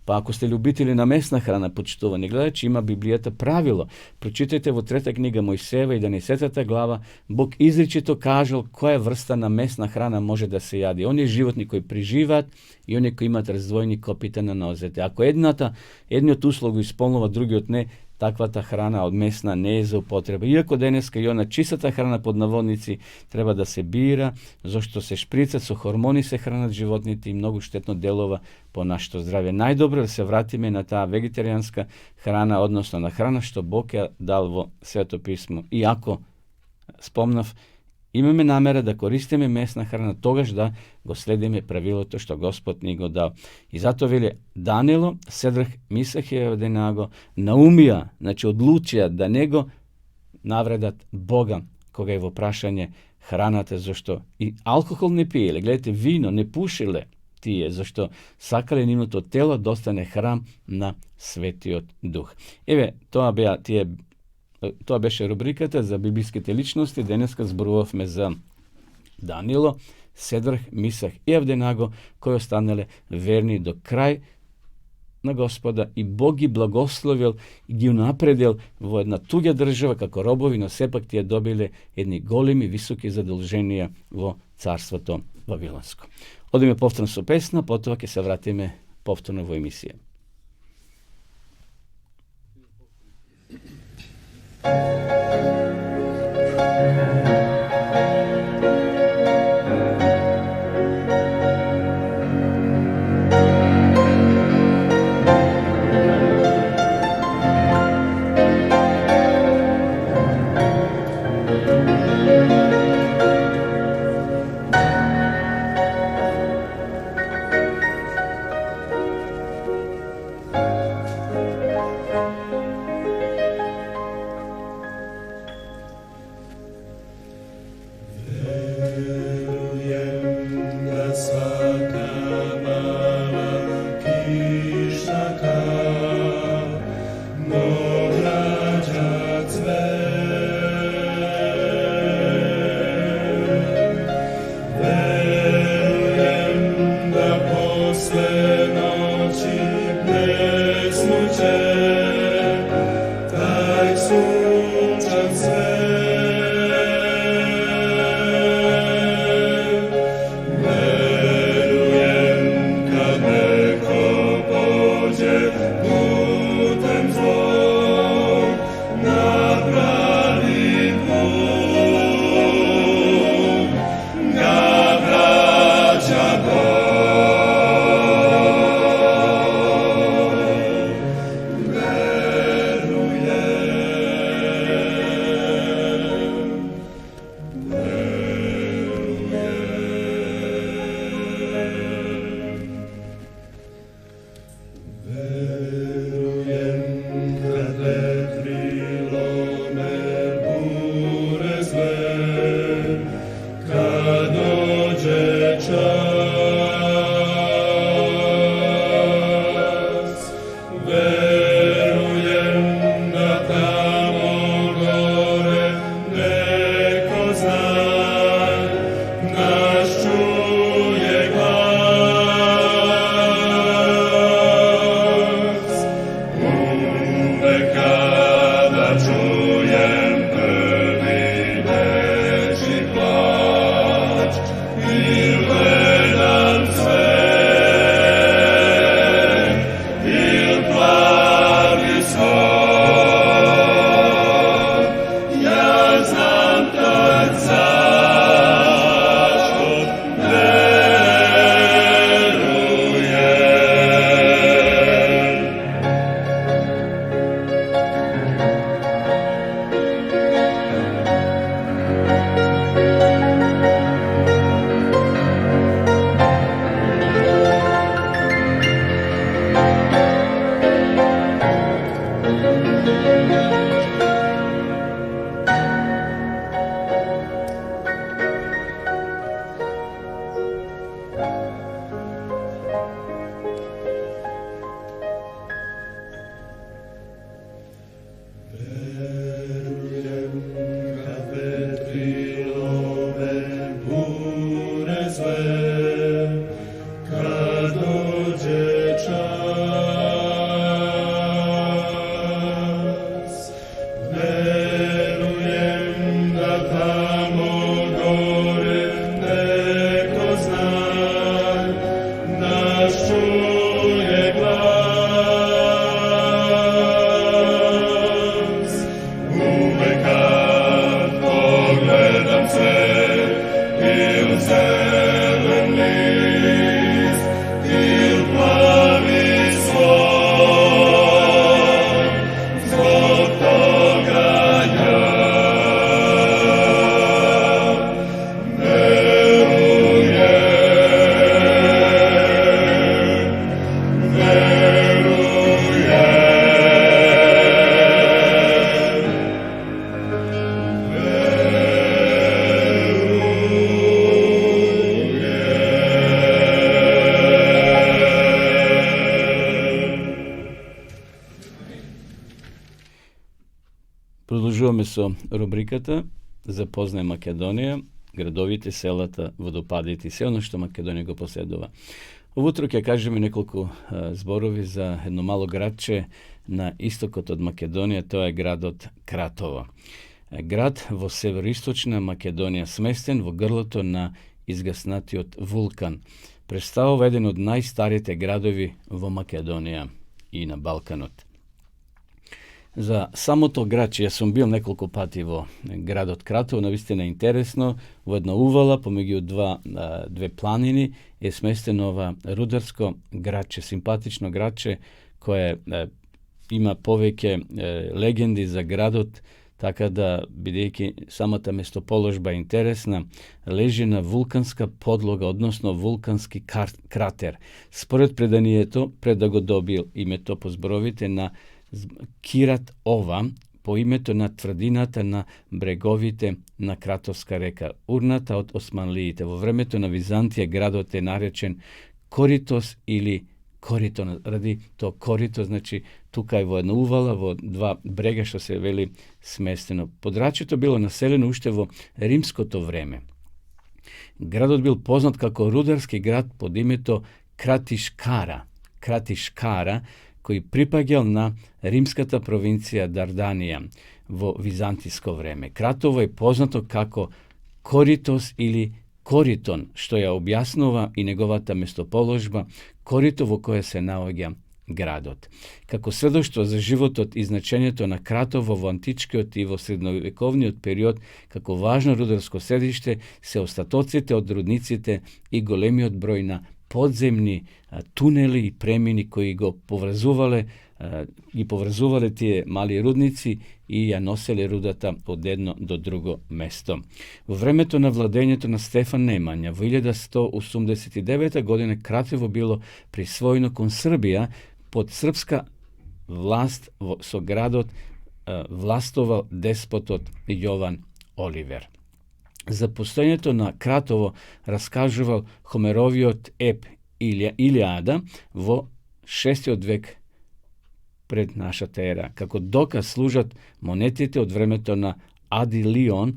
Па ако сте љубители на месна храна, почитувани гледачи, има Библијата правило. Прочитајте во 3 книга Мојсеева, 11 глава, Бог изричито кажал која врста на месна храна може да се јади. Оние животни кои преживаат и оние кои имаат раздвоени копита на нозете. Ако едниот услов го исполнува, другиот не, таквата храна од месна не е за употреба. Иако денеска и она чистата храна под наводници треба да се бира, зашто се шприцат со хормони, се хранат животните и многу штетно делува по нашето здравје. Најдобро да се вратиме на таа вегетаријанска храна, односно на храна што Бог ја дал во Свето писмо. И ако спомнав, имаме намера да користиме месна храна, тогаш да го следиме правилото што Господ ни го дал. И затоа вели Данило, Седрах, Мисах и Авденаго наумија, значи одлучија да не го навредат Бога кога е во прашање храната, зашто и алкохол не пиеле, гледате, вино не пушиле тие, зашто сакале нивното тело да остане храм на Светиот Дух. Еве, тоа беше рубриката за библиските личности. Денеска зборувавме за Данило, Седрах, Мисах и Авденаго, кои останале верни до крај на Господа, и Бог ги благословил и ги унапредил во една туѓа држава како робови, но сепак тие добиле едни големи, високи задолженија во царството Вавилонско. Одиме повторно со песна, потоа ќе се вратиме повторно во емисија. Почнуваме со рубриката Запознай Македонија, градовите, селата, водопадите и се оно што Македонија го поседува. Овутро ќе кажеме неколку зборови за едно мало градче на истокот од Македонија, тоа е градот Кратово. Град во североисточна Македонија, сместен во грлото на изгаснатиот вулкан. Представува еден од најстарите градови во Македонија и на Балканот. За самото градче, јас сум бил неколку пати во градот Кратово, навистина интересно, во една увала, помеѓу две планини, е сместено ова рударско градче, симпатично градче, кое има повеќе легенди за градот, така да, бидејќи самата местоположба е интересна, лежи на вулканска подлога, односно вулкански кратер. Според преданието, пред да го добил името по зборовите на Кират Ова, по името на тврдината на бреговите на Кратовска река, урната од османлиите. Во времето на Византија градот е наречен Коритос или Коритон. Ради то Корито, значи тука е во една увала, во два брега што се вели сместено. Подрачјето било населено уште во римското време. Градот бил познат како рударски град под името Кратишкара, кој припаѓал на римската провинција Дарданија во византиско време. Кратово е познато како Коритос или Коритон, што ја објаснува и неговата местоположба, корито во кое се наоѓа градот. Како сведоштво за животот и значењето на Кратово во античкиот и во средновековниот период, како важно рударско седиште, се остатоците од рудниците и големиот број на подземни тунели и премини кои ги поврзувале тие мали рудници и ја носеле рудата од едно до друго место. Во времето на владењето на Стефан Немања во 1189 година Кратово било присвоено кон Србија под српска власт, со градот властовал деспотот Јован Оливер. За постојањето на Кратово раскажувал Хомеровиот еп Илиада во 6 век пред нашата ера. Како доказ служат монетите од времето на Адилион,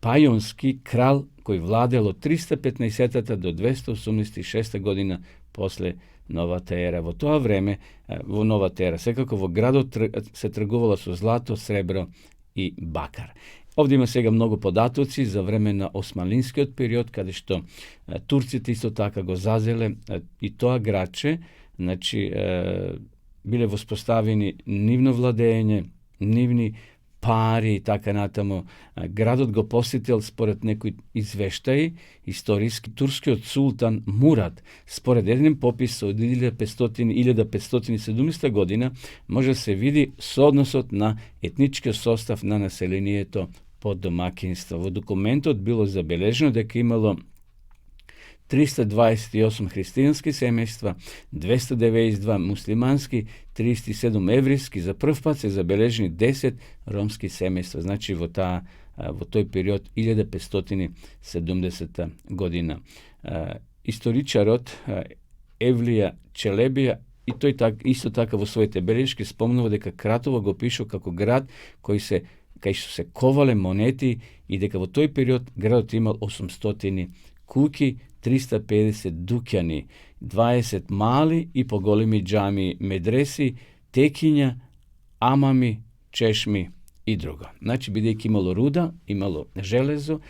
пајонски крал кој владел од 315 до 286 година после новата ера. Во тоа време, во новата ера, секако во градот се тргувало со злато, сребро и бакар. Овде има сега многу податоци за време на османлинскиот период, каде што турците исто така го зазеле и тоа градче, значи биле воспоставени нивно владење, нивни пари и така натаму. Градот го посетил според некои извештаи историски турскиот султан Мурат. Според еден попис од 1517 година може да се види соодносот на етничкиот состав на населението под домакинство. Во документот било забележено дека имало 328 христијански семејства, 292 муслимански, 37 евриски. За прв пат се забележени 10 ромски семејства, значи во тој период 1570 година. Историчарот Евлија Челебија и тој исто така во своите белешки спомнува дека Кратово го пишува како град кај што се ковале монети и дека во тој период градот имал 800 куќи, 350 дуќани, 20 мали и поголеми џами, медреси, текиња, амами, чешми и друго. Значи, бидејќи имало руда, имало железо,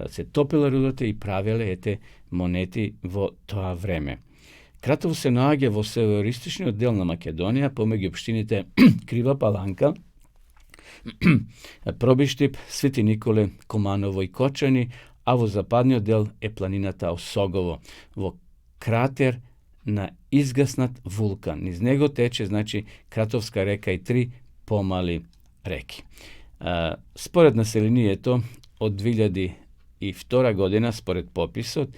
се топила рудата и правеле монети во тоа време. Кратово се наоѓа во североисточниот дел на Македонија, помеѓу општините Крива Паланка, Пробиштип, Свети Николе, Команово и Кочани, а во западниот дел е планината Осогово, во кратер на изгаснат вулкан. Низ него тече, значи, Кратовска река и 3 помали реки. Според населението, од 2002 година, според пописот,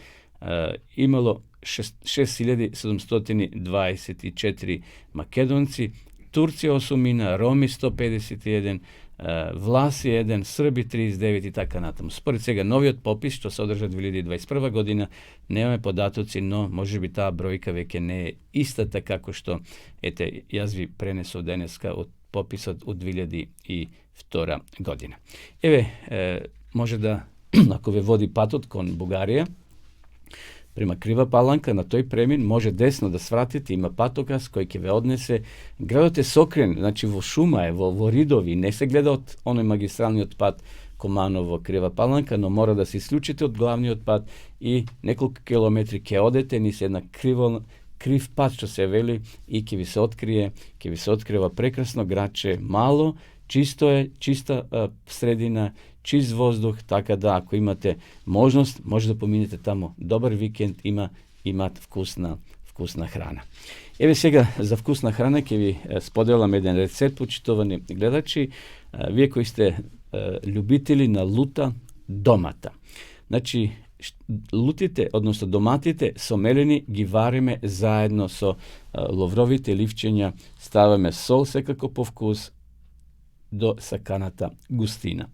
имало 6724 македонци, Турци 8, Роми 151, Власи 1, Срби 39 и така натаму. Според сега новиот попис, што се одржа 2021 година, немаме податоци, но може би таа бројка веќе не е истата како што, јас ви пренесов денеска од popisa u 2002 godina. Može da, ako ve vodi patot kon Bugarija, prema Kriva Palanka, na toj premin može desno da svratite, ima patokas koji ke ve odnese. Gledate sokren, znači vo šuma je, vo ridovi, ne se gleda od onoj magistralni otpad Komanovo Kriva Palanka, no mora da se isključite od glavni otpad i nekoliko kilometri ke odete, nis jedna kriv pad, što se veli, i ke vi se otkriva prekrasno grače, malo, čisto je, čista sredina, čist vozduh, tako da ako imate možnost, možda pominjete tamo dobar vikend, imate vkusna hrana. Evo svega za vkusna hrana, ke vi spodelam jedan recept, počitovani gledači, vi koji ste ljubitelji na luta domata. Znači, lutite, odnosno domatite, someleni gi varime zajedno so lovrovite livčenja, stavame sol sekako po vkus do sakanata gustina.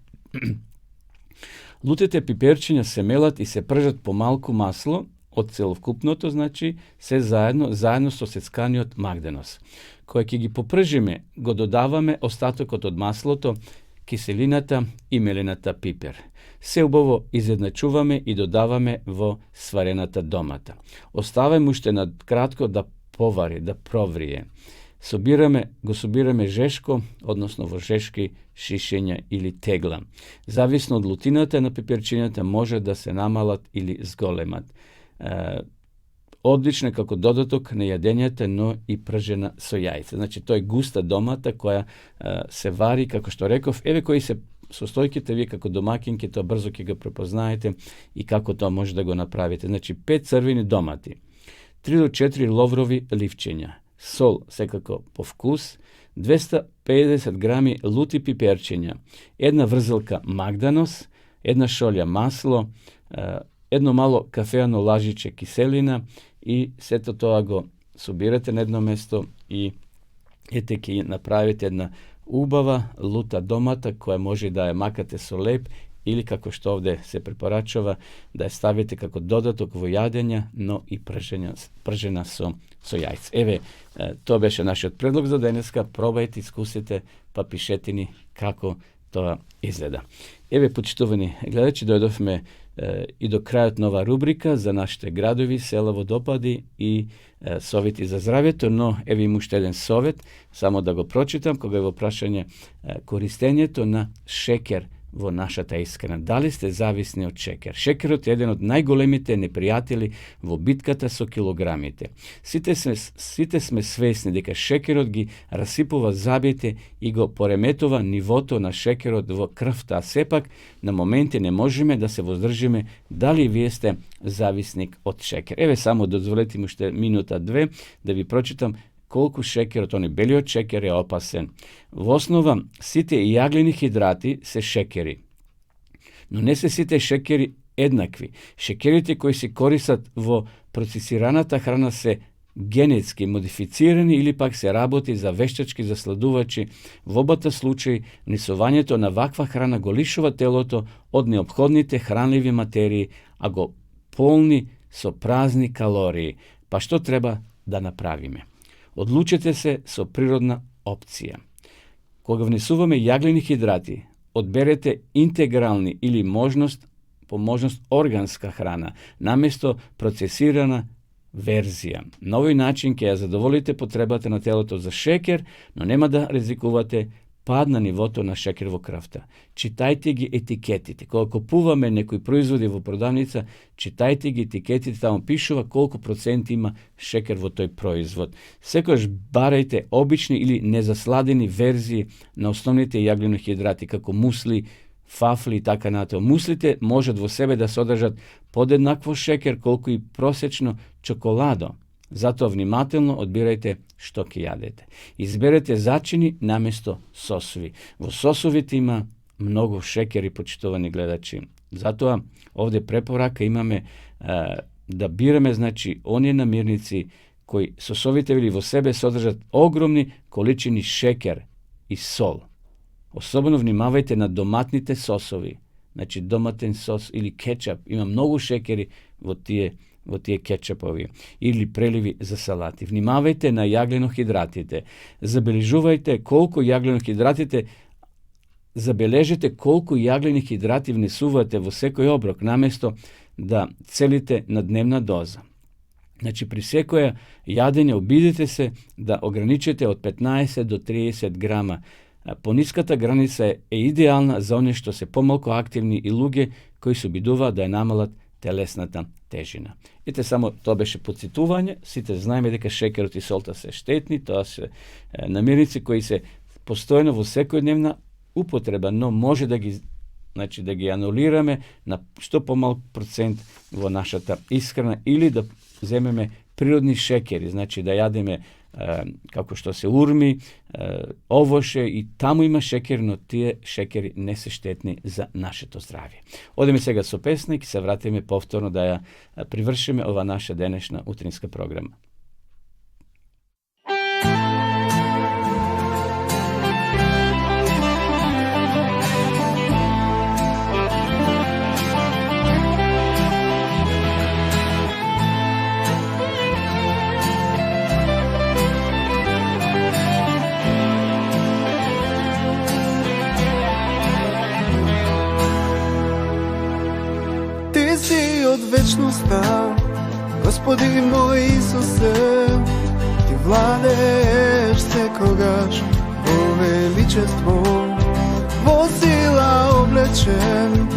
Lutite piperčenja se melat i se pržat po malku maslo, od celokupното, znači, se zajedno so seckaniot magdenos. Koje ki gi popržime, go dodavame ostatokot od maslото, kiselinata i melenata piper. Се убаво изедначуваме и додаваме во сварената домата. Оставаме уште на кратко да повари, да проврие. Го собираме жешко, односно во жешки шишења или тегла. Зависно од лутината на пеперчињата може да се намалат или зголемат. Одлична како додаток на јадењата, но и пržена со јајца. Значи, тоа е густа домата која се вари, како што реков, еве кои се состојките, вие како домакинки, тоа брзо ќе го препознаете и како тоа може да го направите. Значи, 5 црвени домати, 3 до 4 ловрови ливчења, сол секако по вкус, 250 грами лути пиперчења, една врзелка магданос, една шолја масло, едно мало кафеано лажиче киселина и сето тоа го собирате на едно место и ете ќе направите една убава лута домата која може да ја макате со леп или како што овде се препорачува да ја ставите како додаток во јадења, но и пржена со јајца. Еве, тоа беше нашиот предлог за денеска. Пробајте, искусите, па пишете ни како тоа изгледа. Еве, почитувани гледачи, дојдовме и до крајот нова рубрика за нашите градови, села, водопади и совети за здравјето, но еве им уште еден совет, само да го прочитам, кога е во прашање користењето на шекер во нашата исхрана. Дали сте зависни од шекер? Шекерот е еден од најголемите непријатели во битката со килограмите. Сите сме свесни дека шекерот ги расипува забите и го пореметува нивото на шекерот во крвта, а сепак на моменти не можеме да се воздржиме дали вие сте зависник од шекер. Еве само дозволете ми уште минута-две да ви прочитам колку шекерот, оној белиот шекер е опасен. Во основа, сите јаглени хидрати се шекери, но не се сите шекери еднакви. Шекерите кои се користат во процесираната храна се генетски модифицирани или пак се работи за вештачки засладувачи. Во обата случаи, внесувањето на ваква храна го лишува телото од неопходните хранливи материи, а го полни со празни калории. Па што треба да направиме? Одлучете се со природна опција. Кога внесуваме јаглени хидрати, одберете интегрални или по можност органска храна, наместо процесирана верзија. На овој начин ќе ја задоволите потребата на телото за шекер, но нема да ризикувате пад на нивото на шекер во крвта. Читајте ги етикетите. Кога купуваме некои производи во продавница, читајте ги етикетите, таму пишува колку проценти има шекер во тој производ. Секогаш барајте обични или незасладени верзии на основните јаглени хидрати, како мусли, фафли и така натаму. Муслите можат во себе да содржат подеднакво шекер колку и просечно чоколадо. Затоа внимателно одбирајте што ќе јадете. Изберете зачини наместо сосови. Во сосовите има многу шекери, почитувани гледачи. Затоа овде препорака имаме да бираме, значи, оние намирници кои сосовите или во себе содржат огромни количини шекер и сол. Особено внимавајте на доматните сосови. Значи, доматен сос или кетчап има многу шекери во во тие кетчапови или преливи за салати. Внимавајте на јаглено-хидратите. Забележувајте колку јаглено-хидратите забележете колку јаглени хидрати внесувате во секој оброк, наместо да целите на дневна доза. Значи, при секоја јадење обидете се да ограничите од 15 до 30 грама. Пониската граница е идеална за оние што се помалку активни и луѓе кои се обидуваат да ја намалат телесната тежина. Ете, само тоа беше подсетување. Сите знаеме дека шекерот и солта се штетни, тоа се намирници кои се постојано во секојдневна употреба, но може да ги анулираме на што помалку процент во нашата исхрана или да земеме природни шекери, значи да јадеме како што се урми, овоше и таму има шекер, но тие шекери не се штетни за нашето здравје. Одеме сега со песна и се вратиме повторно да ја привршиме ова наша денешна утринска програма. Од вечноста, Господи мој Исусе, Ти владееш секогаш во величество, во сила облечен,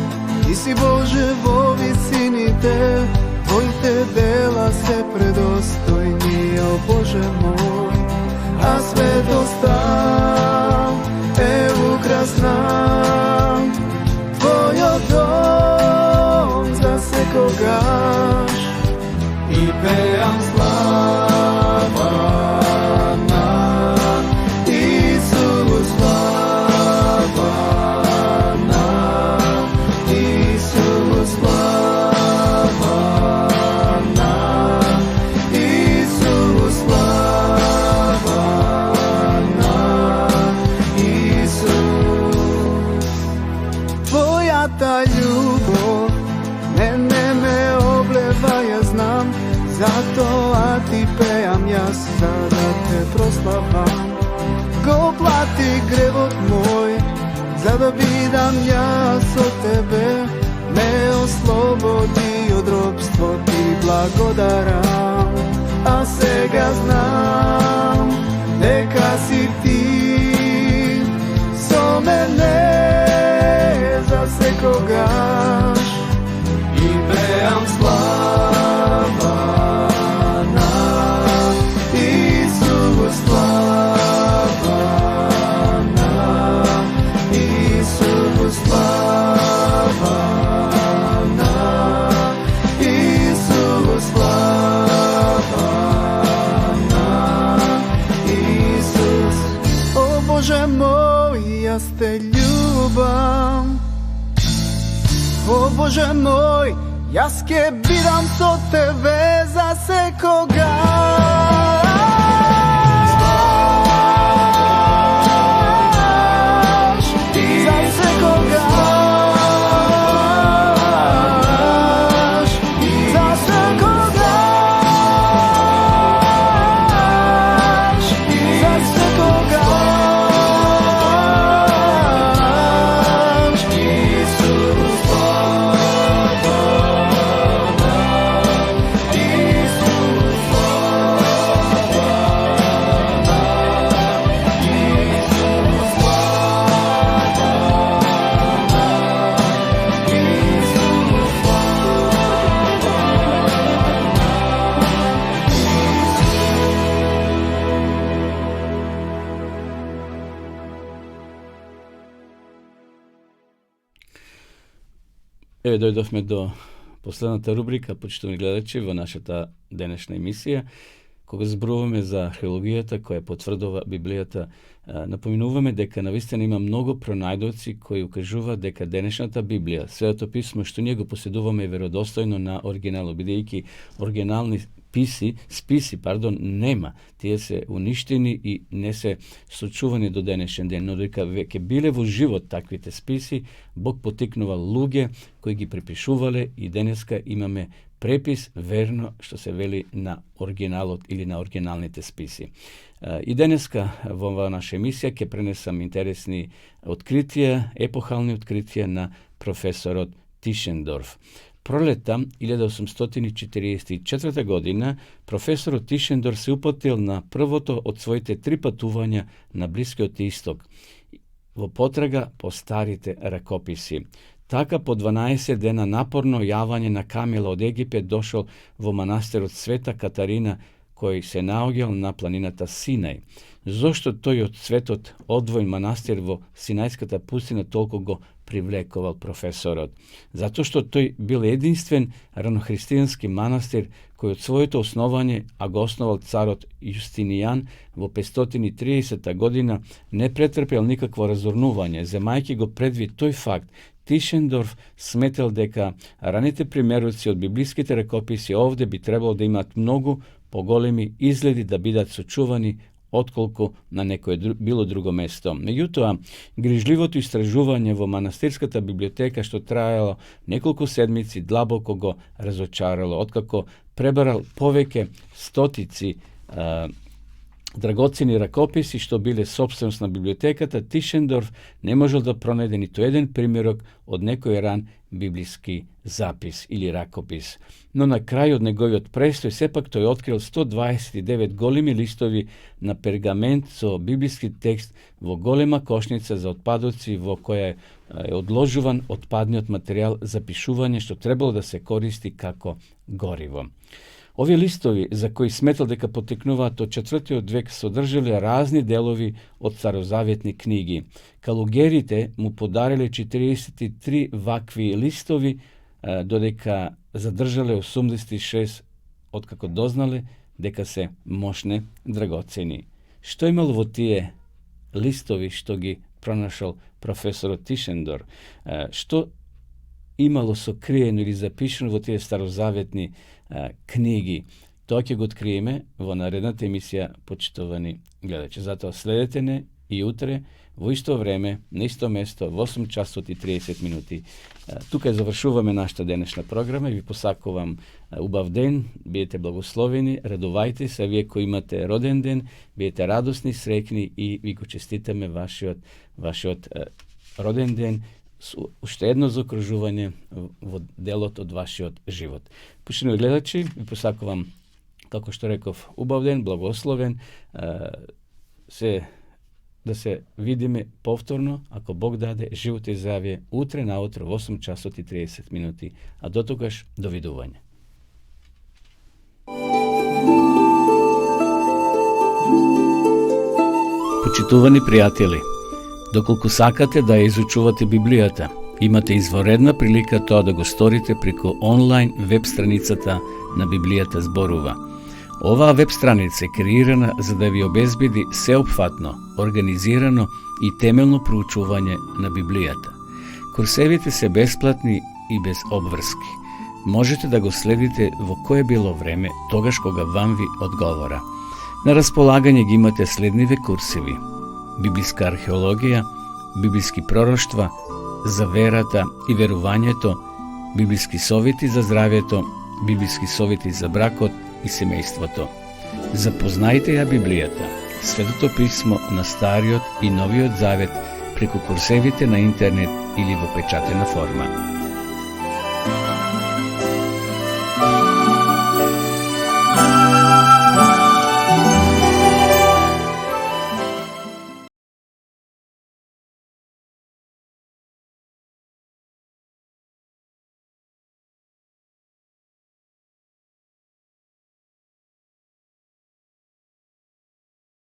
Ти си Боже во висините, Твоите дела се предостојни, о Боже мој, а светоста е украсна, Твојот дом за секогаш и пеам слава на Исус, слава на Исус, слава на Исус, слава на Исус. Твојата љубов мене ме облева, ја знам, затоа Ти пеам јас, за да Те прославам. Го плати гревот мој, за да бидам јас од Тебе, ме ослободи од робство, Ти благодарам. А сега знам дека си Ти со мене за секогаш. И пеам слава на Исус, слава на Исус, слава на Исус, слава на Исус. О Боже мој, јас Те љубам. О Боже мој, јас ке бидам со Тебе за секогаш. За секогаш. За секогаш. За секогаш. Исус, слава на Исус, слава на Исус, слава на Исус, Еве дојдовме до последната рубрика, почитувани гледачи, во нашата денешна емисија. Кога зборуваме за археологијата која потврдува Библијата, напоминуваме дека навистина има многу пронајдоци кои укажуваат дека денешната Библија, Светото писмо што ние го поседуваме е веродостојно на оригинало, бидејќи оригинални списи, нема. Тие се уништени и не се сочувани до денешен ден, но дека веќе биле во живот таквите списи, Бог потикнувал луѓе кои ги препишувале и денеска имаме препис верно што се вели на оригиналот или на оригиналните списи. И денеска во оваа наша емисија ќе пренесам интересни откритија, епохални откритија на професорот Тишендорф. Пролета 1844 година професорот Тишендорф се упатил на првото од своите 3 патувања на Блискиот Исток во потрага по старите ракописи. Така по 12 дена напорно јавање на камела од Египет дошол во манастирот Света Катарина, кој се наоѓал на планината Синај. Зошто тој од светот одвоен манастир во Синајската пустина толку го привлекувал професорот? Затоа што тој бил единствен ранохристијански манастир кој од своето основање, а го основал царот Јустинијан во 530 година, не претрпел никакво разорнување. Земајќи го предвид тој факт, Тишендорф сметал дека раните примероци од библиските ракописи овде би требало да имаат многу поголеми изгледи да бидат сочувани отколку на некое било друго место. Меѓутоа, грижливото истражување во манастирската библиотека што траело неколку седмици длабоко го разочарало, откако пребарал повеќе стотици драгоцени ракописи што биле собственост на библиотеката, Тишендорф не можел да пронајде ниту еден примерок од некој ран библиски запис или ракопис. Но на крај од неговиот престој сепак тој открил 129 големи листови на пергамент со библиски текст во голема кошница за отпадоци во која е одложуван отпадниот материјал за пишување што требало да се користи како гориво. Овие листови, за кои сметал дека потекнуваат од 4. век, содржале разни делови од старозаветни книги. Калугерите му подариле 43 вакви листови, додека задржале 86 откако дознале дека се мощне драгоцени. Што имало во тие листови што ги пронашал професорот Тишендорф? Што имало сокриено или запишено во тие старозаветни книги? Тоа ќе го откриеме во наредната емисија, почитувани гледачи. Затоа следете не и утре во исто време, на исто место, во 8 часот и 30 минути. Тука завршуваме нашата денешна програма и ви посакувам убав ден, биете благословени, радувајте се, вие кои имате роден ден, биете радосни, срекни и ви го честитаме вашиот роден ден, уште едно заокружување во делот од вашиот живот. Почитувани гледачи, ви посакувам, како што реков, убав ден, благословен, да се видиме повторно, ако Бог даде, живот и здравје, утре наутро во 8 часот и 30 минути, а до тогаш довидување. Почитувани пријатели, доколку сакате да ја изучувате Библијата, имате изворедна прилика тоа да го сторите преку онлайн веб страницата на Библијата зборува. Оваа веб страница е креирана за да ви обезбеди сеопфатно, организирано и темелно проучување на Библијата. Курсевите се бесплатни и без обврски. Можете да го следите во кое било време, тогаш кога вам ви одговора. На располагање ги имате следниве курсеви: библиска археологија, библиски пророштва, за верата и верувањето, библиски совети за здравјето, библиски совети за бракот и семејството. Запознајте ја Библијата, Светото писмо на Стариот и Новиот Завет преку курсевите на интернет или во печатена форма.